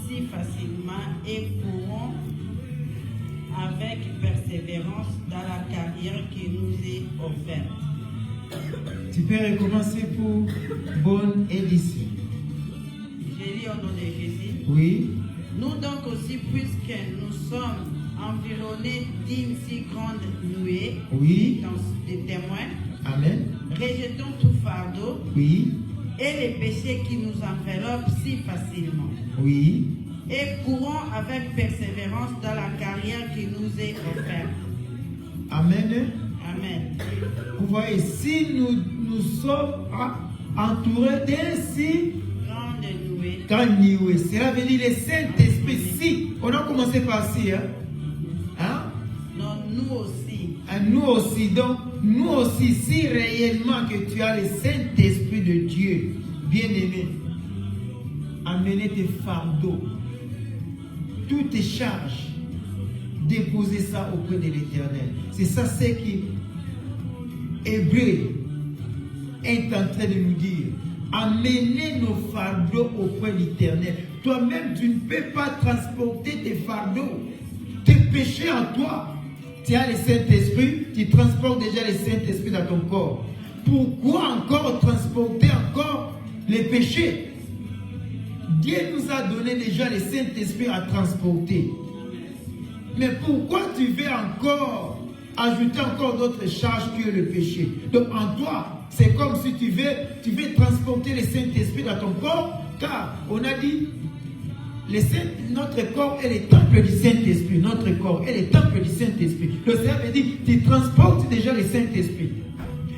si facilement et courons persévérance dans la carrière qui nous est offerte. Tu peux recommencer pour bonne édition. Je lis au nom de Jésus. Oui. Nous donc aussi, puisque nous sommes environnés d'une si grande nuée Oui. de témoins, Amen. rejetons tout fardeau Oui. et les péchés qui nous enveloppent si facilement. Oui. Et courons avec persévérance dans la carrière qui nous est offerte. Amen. Amen. Vous voyez, si nous sommes entourés d'un Grande nuée. nuée, cela veut dire le Saint-Esprit. Si, on a commencé par ci, hein? Non, nous aussi. Nous aussi, donc, nous aussi, si réellement que tu as le Saint-Esprit de Dieu, bien-aimé, amenez tes fardeaux, toutes tes charges, déposez ça auprès de l'Éternel. C'est ça ce qui Hébreu est en train de nous dire. Amenez nos fardeaux auprès de l'Éternel. Toi-même, tu ne peux pas transporter tes fardeaux, tes péchés en toi. Tu as le Saint-Esprit, tu transportes déjà le Saint-Esprit dans ton corps. Pourquoi encore transporter encore les péchés? Dieu nous a donné déjà le Saint-Esprit à transporter. Mais pourquoi tu veux encore ajouter encore d'autres charges que le péché? Donc en toi, c'est comme si tu veux transporter le Saint-Esprit dans ton corps, car on a dit, notre corps est le temple du Saint-Esprit. Notre corps est le temple du Saint-Esprit. Le Seigneur veut dire, tu transportes déjà le Saint-Esprit.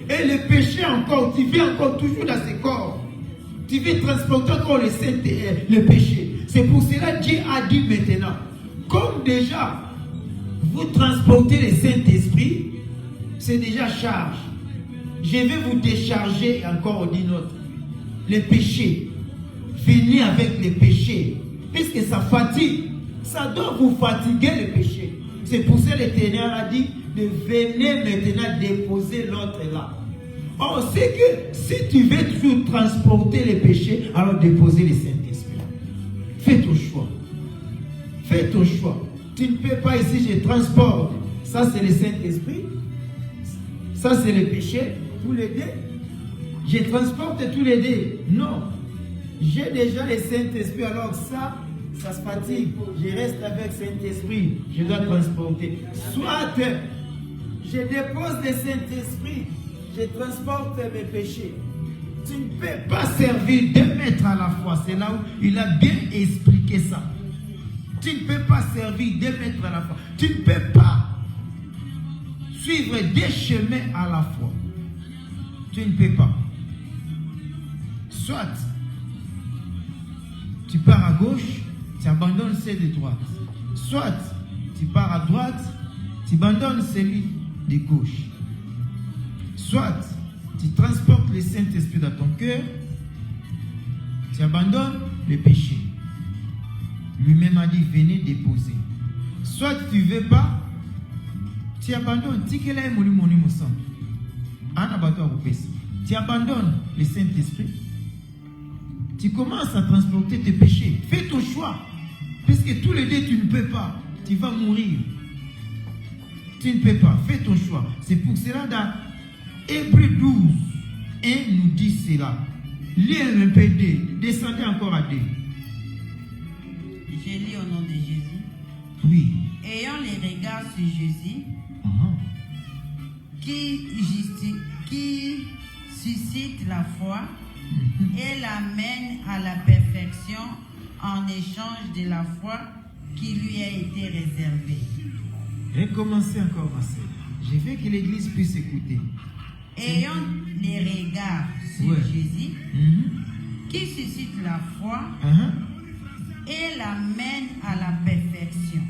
Et le péché encore, tu vis encore toujours dans ce corps. Tu veux transporter encore le péché. C'est pour cela que Dieu a dit maintenant, comme déjà vous transportez le Saint-Esprit, c'est déjà charge. Je vais vous décharger encore d'une autre. Les péchés. Venez avec les péchés. Puisque ça fatigue. Ça doit vous fatiguer le péché. C'est pour ça que l'Éternel a dit de venir maintenant déposer l'autre là. Or, c'est que si tu veux toujours transporter les péchés, alors déposer le Saint-Esprit. Fais ton choix. Fais ton choix. Tu ne peux pas ici, je transporte. Ça, c'est le Saint-Esprit. Ça, c'est le péché. Tous les deux. Je transporte tous les deux. Non. J'ai déjà le Saint-Esprit, alors ça se fatigue. Je reste avec le Saint-Esprit. Je dois transporter. Soit je dépose le Saint-Esprit, je transporte mes péchés. Tu ne peux pas servir 2 maîtres à la fois. C'est là où il a bien expliqué ça. Tu ne peux pas servir 2 maîtres à la fois. Tu ne peux pas suivre 2 chemins à la fois. Tu ne peux pas. Soit tu pars à gauche, tu abandonnes celle de droite. Soit tu pars à droite, tu abandonnes celui de gauche. Soit tu transportes le Saint-Esprit dans ton cœur, tu abandonnes le péché. Lui-même a dit, venez déposer. Soit tu ne veux pas, tu abandonnes. Tu abandonnes le Saint-Esprit. Tu commences à transporter tes péchés. Fais ton choix. Puisque tous les deux, tu ne peux pas. Tu vas mourir. Tu ne peux pas. Fais ton choix. C'est pour cela dans Hébreu 12, 1 nous dit cela. Lis un peu 2. Descendez encore à 2. Je lis au nom de Jésus. Oui. Ayant les regards sur Jésus, qui suscite la foi et l'amène à la perfection en échange de la foi qui lui a été réservée. Recommencez encore, ma sœur. Je veux que l'Église puisse écouter. Ayant les regards sur Jésus, qui suscite la foi et l'amène à la perfection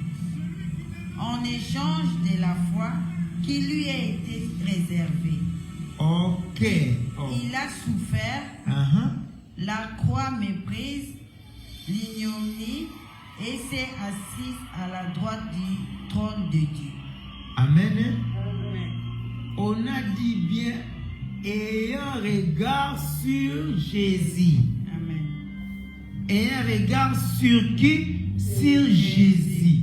en échange de la foi qui lui a été réservée. Ok. Il a souffert la croix méprise, l'ignominie et s'est assis à la droite du trône de Dieu. Amen. On a dit bien, ayant regard sur Jésus. Amen. Ayant regard sur qui? Sur Jésus.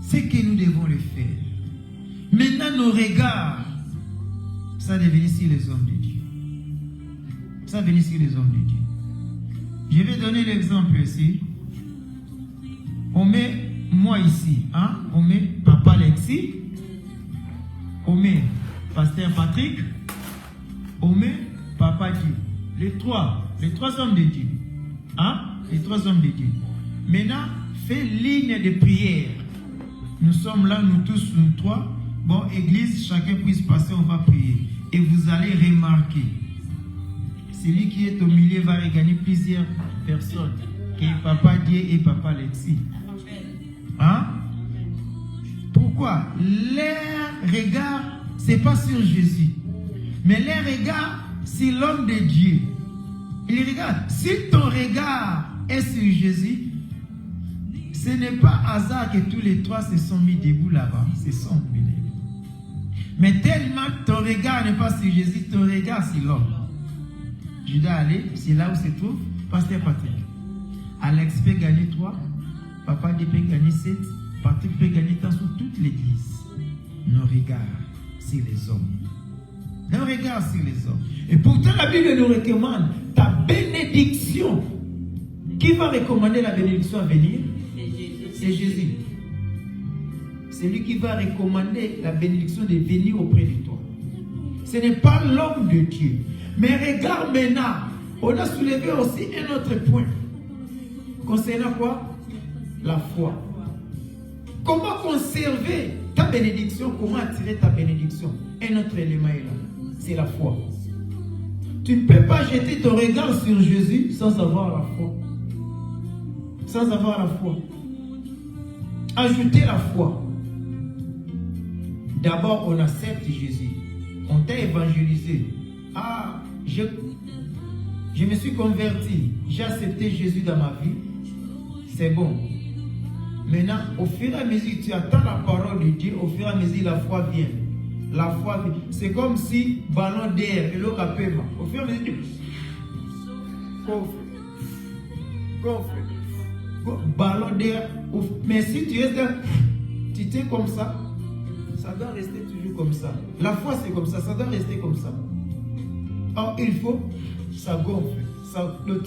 c'est que nous devons le faire. Maintenant, nos regards, ça devient ici les hommes de Dieu. Ça devient ici les hommes de Dieu. Je vais donner l'exemple ici. On met moi ici, hein? On met Papa Alexis, on met Pasteur Patrick, on met Papa Dieu. Les trois hommes de Dieu. Hein? Les trois hommes de Dieu. Maintenant, fais ligne de prière. Nous sommes là, nous tous, nous trois. Bon, église, chacun puisse passer, on va prier. Et vous allez remarquer, celui qui est au milieu va regagner plusieurs personnes, qui est Papa Dieu et Papa Alexis. Hein? Pourquoi? Leur regard, c'est pas sur Jésus, mais leur regard, c'est l'homme de Dieu. Il regarde. Si ton regard est sur Jésus, ce n'est pas hasard que tous les trois se sont mis debout là-bas. Se sont mis debout. Mais tellement ton regard n'est pas sur Jésus, ton regard c'est l'homme. Je dois aller, c'est là où se trouve Pasteur Patrick. Alex peut gagner 3, Papa Dieu peut gagner 7, Patrick peut gagner tant sur toute l'église. Nos regards, c'est les hommes. Nos regards, c'est les hommes. Et pourtant, la Bible nous recommande ta bénédiction. Qui va recommander la bénédiction à venir? C'est Jésus. C'est lui qui va recommander la bénédiction de venir auprès de toi. Ce n'est pas l'homme de Dieu. Mais regarde maintenant, on a soulevé aussi un autre point. Concernant quoi? La foi. Comment conserver ta bénédiction? Comment attirer ta bénédiction? Un autre élément est là. C'est la foi. Tu ne peux pas jeter ton regard sur Jésus sans avoir la foi. Sans avoir la foi. Ajouter la foi. D'abord, on accepte Jésus. On t'a évangélisé. Ah, je me suis converti. J'ai accepté Jésus dans ma vie. C'est bon. Maintenant, au fur et à mesure, tu attends la parole de Dieu. Au fur et à mesure, la foi vient. La foi vient. C'est comme si ballon d'air et l'eau capéma. Au fur et à mesure, ballon d'air. Mais si tu es tu t'es comme ça, ça doit rester toujours comme ça. La foi, c'est comme ça doit rester comme ça. Or, il faut, ça gonfle.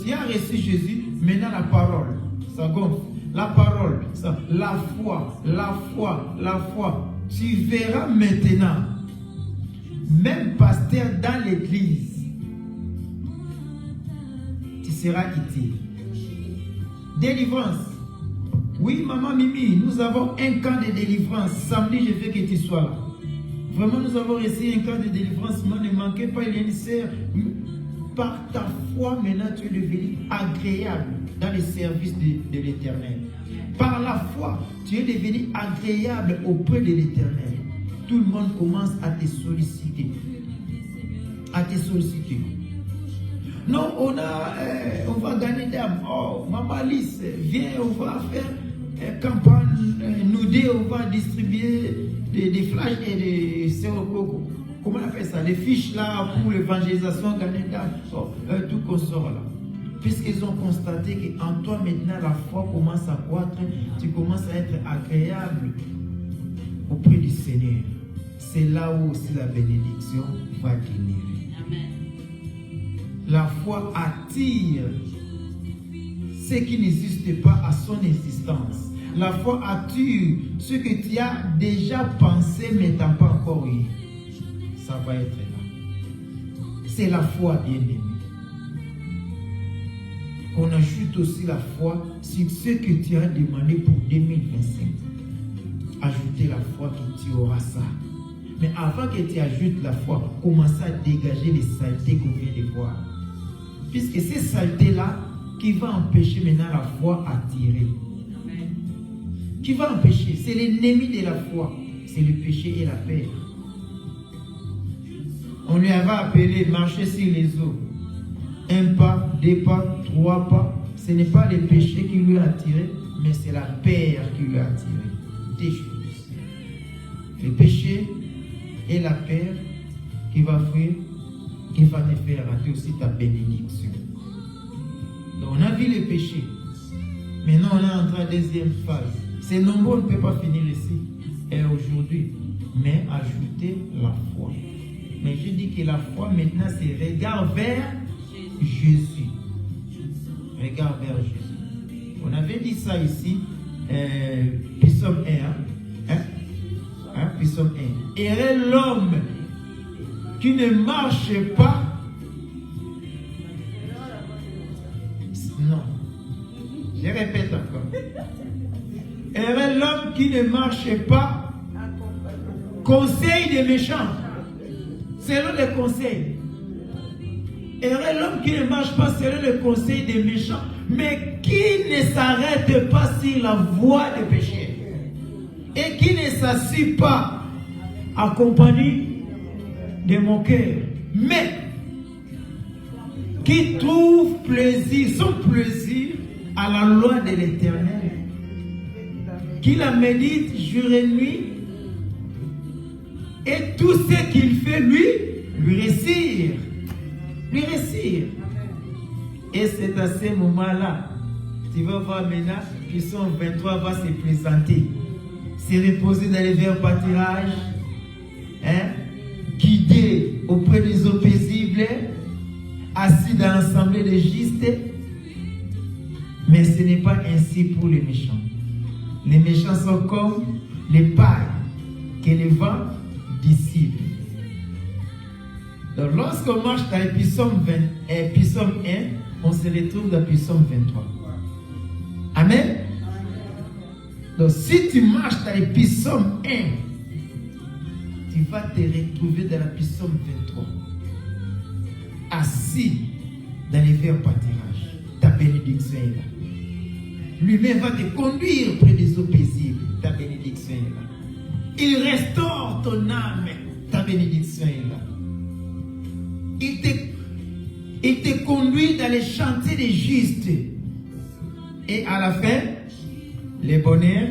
Tu as reçu Jésus, maintenant la parole, ça gonfle. La parole, ça, la foi. Tu verras maintenant, même pasteur dans l'église, tu seras utile. Délivrance. Oui, maman Mimi, nous avons un camp de délivrance. Samedi, je veux que tu sois là. Vraiment, nous avons reçu un camp de délivrance. Ne manquez pas, il y a une sœur. Par ta foi, maintenant, tu es devenu agréable dans le service de l'Éternel. Par la foi, tu es devenu agréable auprès de l'Éternel. Tout le monde commence à te solliciter. À te solliciter. Non, on va gagner d'âme. Oh, Maman Alice, viens, on va faire campagne. Nous deux, on va distribuer des flashs et des sérococo. Comment on appelle ça? Les fiches là pour l'évangélisation, gagner d'âme. Oh, tout qu'on sort là. Puisqu'ils ont constaté qu'en toi maintenant la foi commence à croître, tu commences à être agréable auprès du Seigneur. C'est là où aussi la bénédiction va demeurer. Amen. La foi attire ce qui n'existe pas à son existence. La foi attire ce que tu as déjà pensé mais tu n'as pas encore eu. Ça va être là. C'est la foi, bien-aimée. On ajoute aussi la foi sur ce que tu as demandé pour 2025. Ajouter la foi que tu auras ça. Mais avant que tu ajoutes la foi, commence à dégager les saletés qu'on vient de voir. Puisque ces saletés-là qui vont empêcher maintenant la foi à tirer. Qui va empêcher? C'est l'ennemi de la foi. C'est le péché et la peur. On lui avait appelé marcher sur les eaux. 1 pas, 2 pas, 3 pas. Ce n'est pas le péché qui lui a attiré, mais c'est la peur qui lui a attiré. Des choses. Le péché et la peur qui va faire, qui va te faire rater aussi ta bénédiction. Donc on a vu le péché. Maintenant on est entré à la deuxième phase. C'est nombreux, on ne peut pas finir ici et aujourd'hui. Mais ajouter la foi. Mais je dis que la foi maintenant, c'est regard vers Jésus. Regard vers Jésus. On avait dit ça ici, Psaume 1. Psaume 1. Et l'homme qui ne marche pas. Non. Je répète encore. Et l'homme qui ne marche pas. Conseil des méchants. Selon les conseils. Et l'homme qui ne marche pas selon le conseil des méchants, mais qui ne s'arrête pas sur la voie des péchés. Et qui ne s'assied pas en compagnie de mon cœur. Mais qui trouve plaisir, son plaisir à la loi de l'Éternel. Qui la médite jour et nuit. Et tout ce qu'il fait, lui réussir. Lui réussir. Et c'est à ce moment-là, tu vas voir maintenant, Psaume 23 va se présenter. Se reposer dans les verts pâturages, guidé auprès des eaux paisibles, assis dans l'assemblée des justes. Mais ce n'est pas ainsi pour les méchants. Les méchants sont comme les pailles que le vent dissipe. Donc lorsqu'on marche dans le Psaume 1, on se retrouve dans le Psaume 23. Amen. Donc si tu marches dans le Psaume 1, tu vas te retrouver dans le Psaume 23. Assis dans les verts pâturages. Ta bénédiction est là. Lui-même va te conduire près des eaux paisibles. Ta bénédiction est là. Il restaure ton âme. Ta bénédiction est là. Il te conduit dans les chantiers des justes. Et à la fin, le bonheur,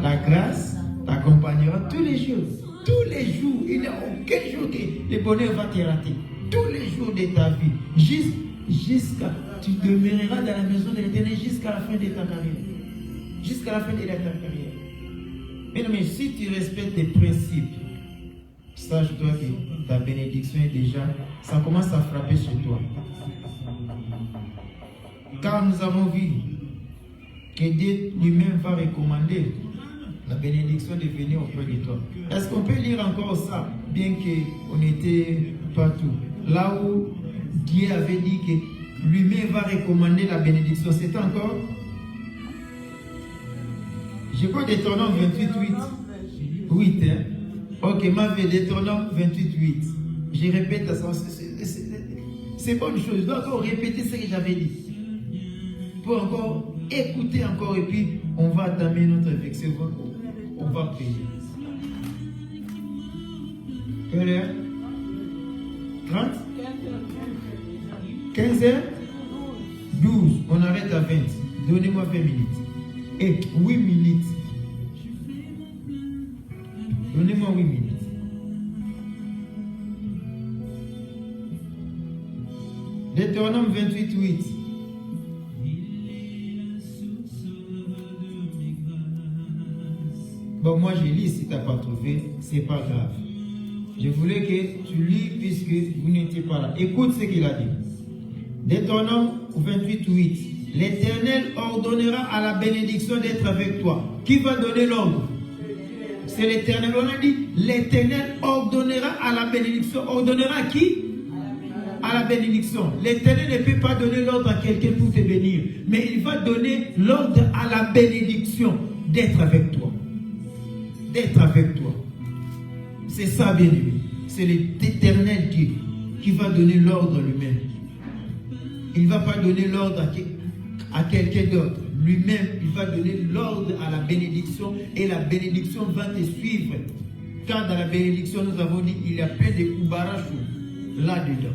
la grâce t'accompagnera tous les jours. Tous les jours. Il n'y a aucun jour que le bonheur va te rater. Tous les jours de ta vie. Jusqu'à tu demeureras dans la maison de l'Éternel jusqu'à la fin de ta carrière. Jusqu'à la fin de ta carrière. Mais si tu respectes tes principes, sache-toi que ta bénédiction est déjà, ça commence à frapper sur toi. Car nous avons vu que Dieu lui-même va recommander la bénédiction de venir auprès de toi. Est-ce qu'on peut lire encore ça, bien qu'on était partout? Là où Dieu avait dit que lui-même va recommander la bénédiction, c'est encore? Je crois Deutéronome 28, 8. Ok, ma vie, Deutéronome 28, 8. Je répète ça. C'est bonne chose. Je dois encore répéter ce que j'avais dit. Pour encore écouter encore et puis on va entamer notre réflexion. On va prier. Quelle heure? 30? 15 heures? 12. On arrête à 20. Donnez-moi 20 minutes. Et 8 minutes. Donnez-moi 8 minutes. Deutéronome 28, 8. Bon, moi je lis, si tu n'as pas trouvé, c'est pas grave. Je voulais que tu lis puisque vous n'étiez pas là. Écoute ce qu'il a dit. Deutéronome 28, 8. L'Éternel ordonnera à la bénédiction d'être avec toi. Qui va donner l'ordre? C'est l'Éternel. On a dit, l'Éternel ordonnera à la bénédiction. Ordonnera à qui? À la bénédiction. L'Éternel ne peut pas donner l'ordre à quelqu'un pour te bénir. Mais il va donner l'ordre à la bénédiction d'être avec toi. D'être avec toi. C'est ça, bien aimé. C'est l'Éternel Dieu qui va donner l'ordre lui-même. Il ne va pas donner l'ordre à quelqu'un d'autre. Lui-même, il va donner l'ordre à la bénédiction et la bénédiction va te suivre. Car dans la bénédiction, nous avons dit il y a plein de kubarachou là-dedans.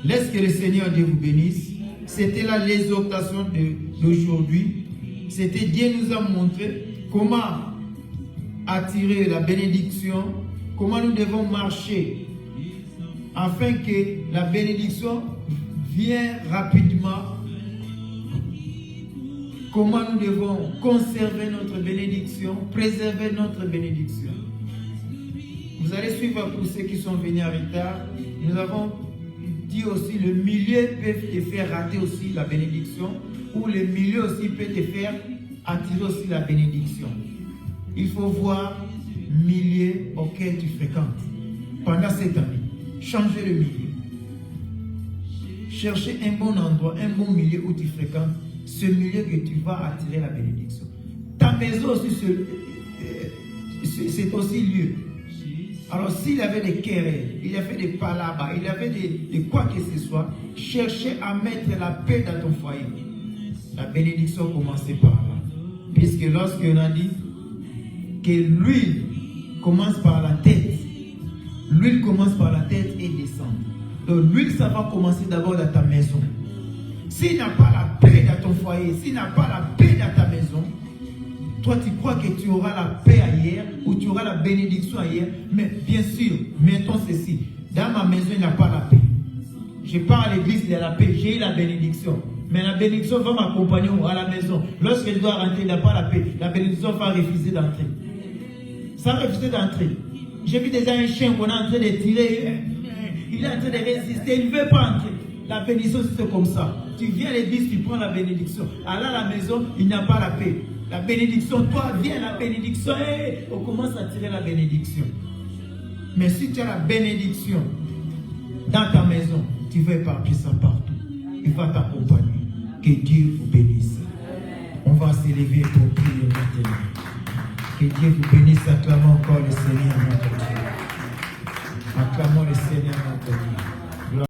Laisse que le Seigneur Dieu vous bénisse. C'était là l'exhortation d'aujourd'hui. C'était Dieu nous a montré comment attirer la bénédiction, comment nous devons marcher afin que la bénédiction vienne rapidement comment nous devons conserver notre bénédiction, préserver notre bénédiction. Vous allez suivre pour ceux qui sont venus en retard. Nous avons dit aussi le milieu peut te faire rater aussi la bénédiction, ou le milieu aussi peut te faire attirer aussi la bénédiction. Il faut voir le milieu auquel tu fréquentes pendant cette année. Changer le milieu. Chercher un bon endroit, un bon milieu où tu fréquentes, ce milieu que tu vas attirer la bénédiction. Ta maison aussi, c'est aussi lieu. Alors s'il avait des querelles, il y avait des palabres, il y avait de quoi que ce soit, cherchez à mettre la paix dans ton foyer. La bénédiction commençait par là. Puisque lorsqu'on a dit que l'huile commence par la tête, l'huile commence par la tête et descend. Donc l'huile, ça va commencer d'abord dans ta maison. S'il n'y a pas la paix dans ton foyer, s'il n'y a pas la paix dans ta maison, toi tu crois que tu auras la paix ailleurs ou tu auras la bénédiction ailleurs. Mais bien sûr, mettons ceci. Dans ma maison, il n'y a pas la paix. Je pars à l'église, il y a la paix. J'ai eu la bénédiction. Mais la bénédiction va m'accompagner à la maison. Lorsque je dois rentrer, il n'y a pas la paix. La bénédiction va refuser d'entrer. Ça va refuser d'entrer. J'ai vu déjà un chien qu'on est en train de tirer. Il est en train de résister. Il ne veut pas entrer. La bénédiction, c'est comme ça. Tu viens à l'église, tu prends la bénédiction. Alors à la maison, il n'y a pas la paix. La bénédiction, toi, viens la bénédiction. On commence à tirer la bénédiction. Mais si tu as la bénédiction dans ta maison, tu vas éparpiller ça partout. Il va t'accompagner. Que Dieu vous bénisse. On va s'élever pour prier maintenant. Que Dieu vous bénisse. Acclamons encore le Seigneur notre Dieu. Acclamons le Seigneur notre Dieu.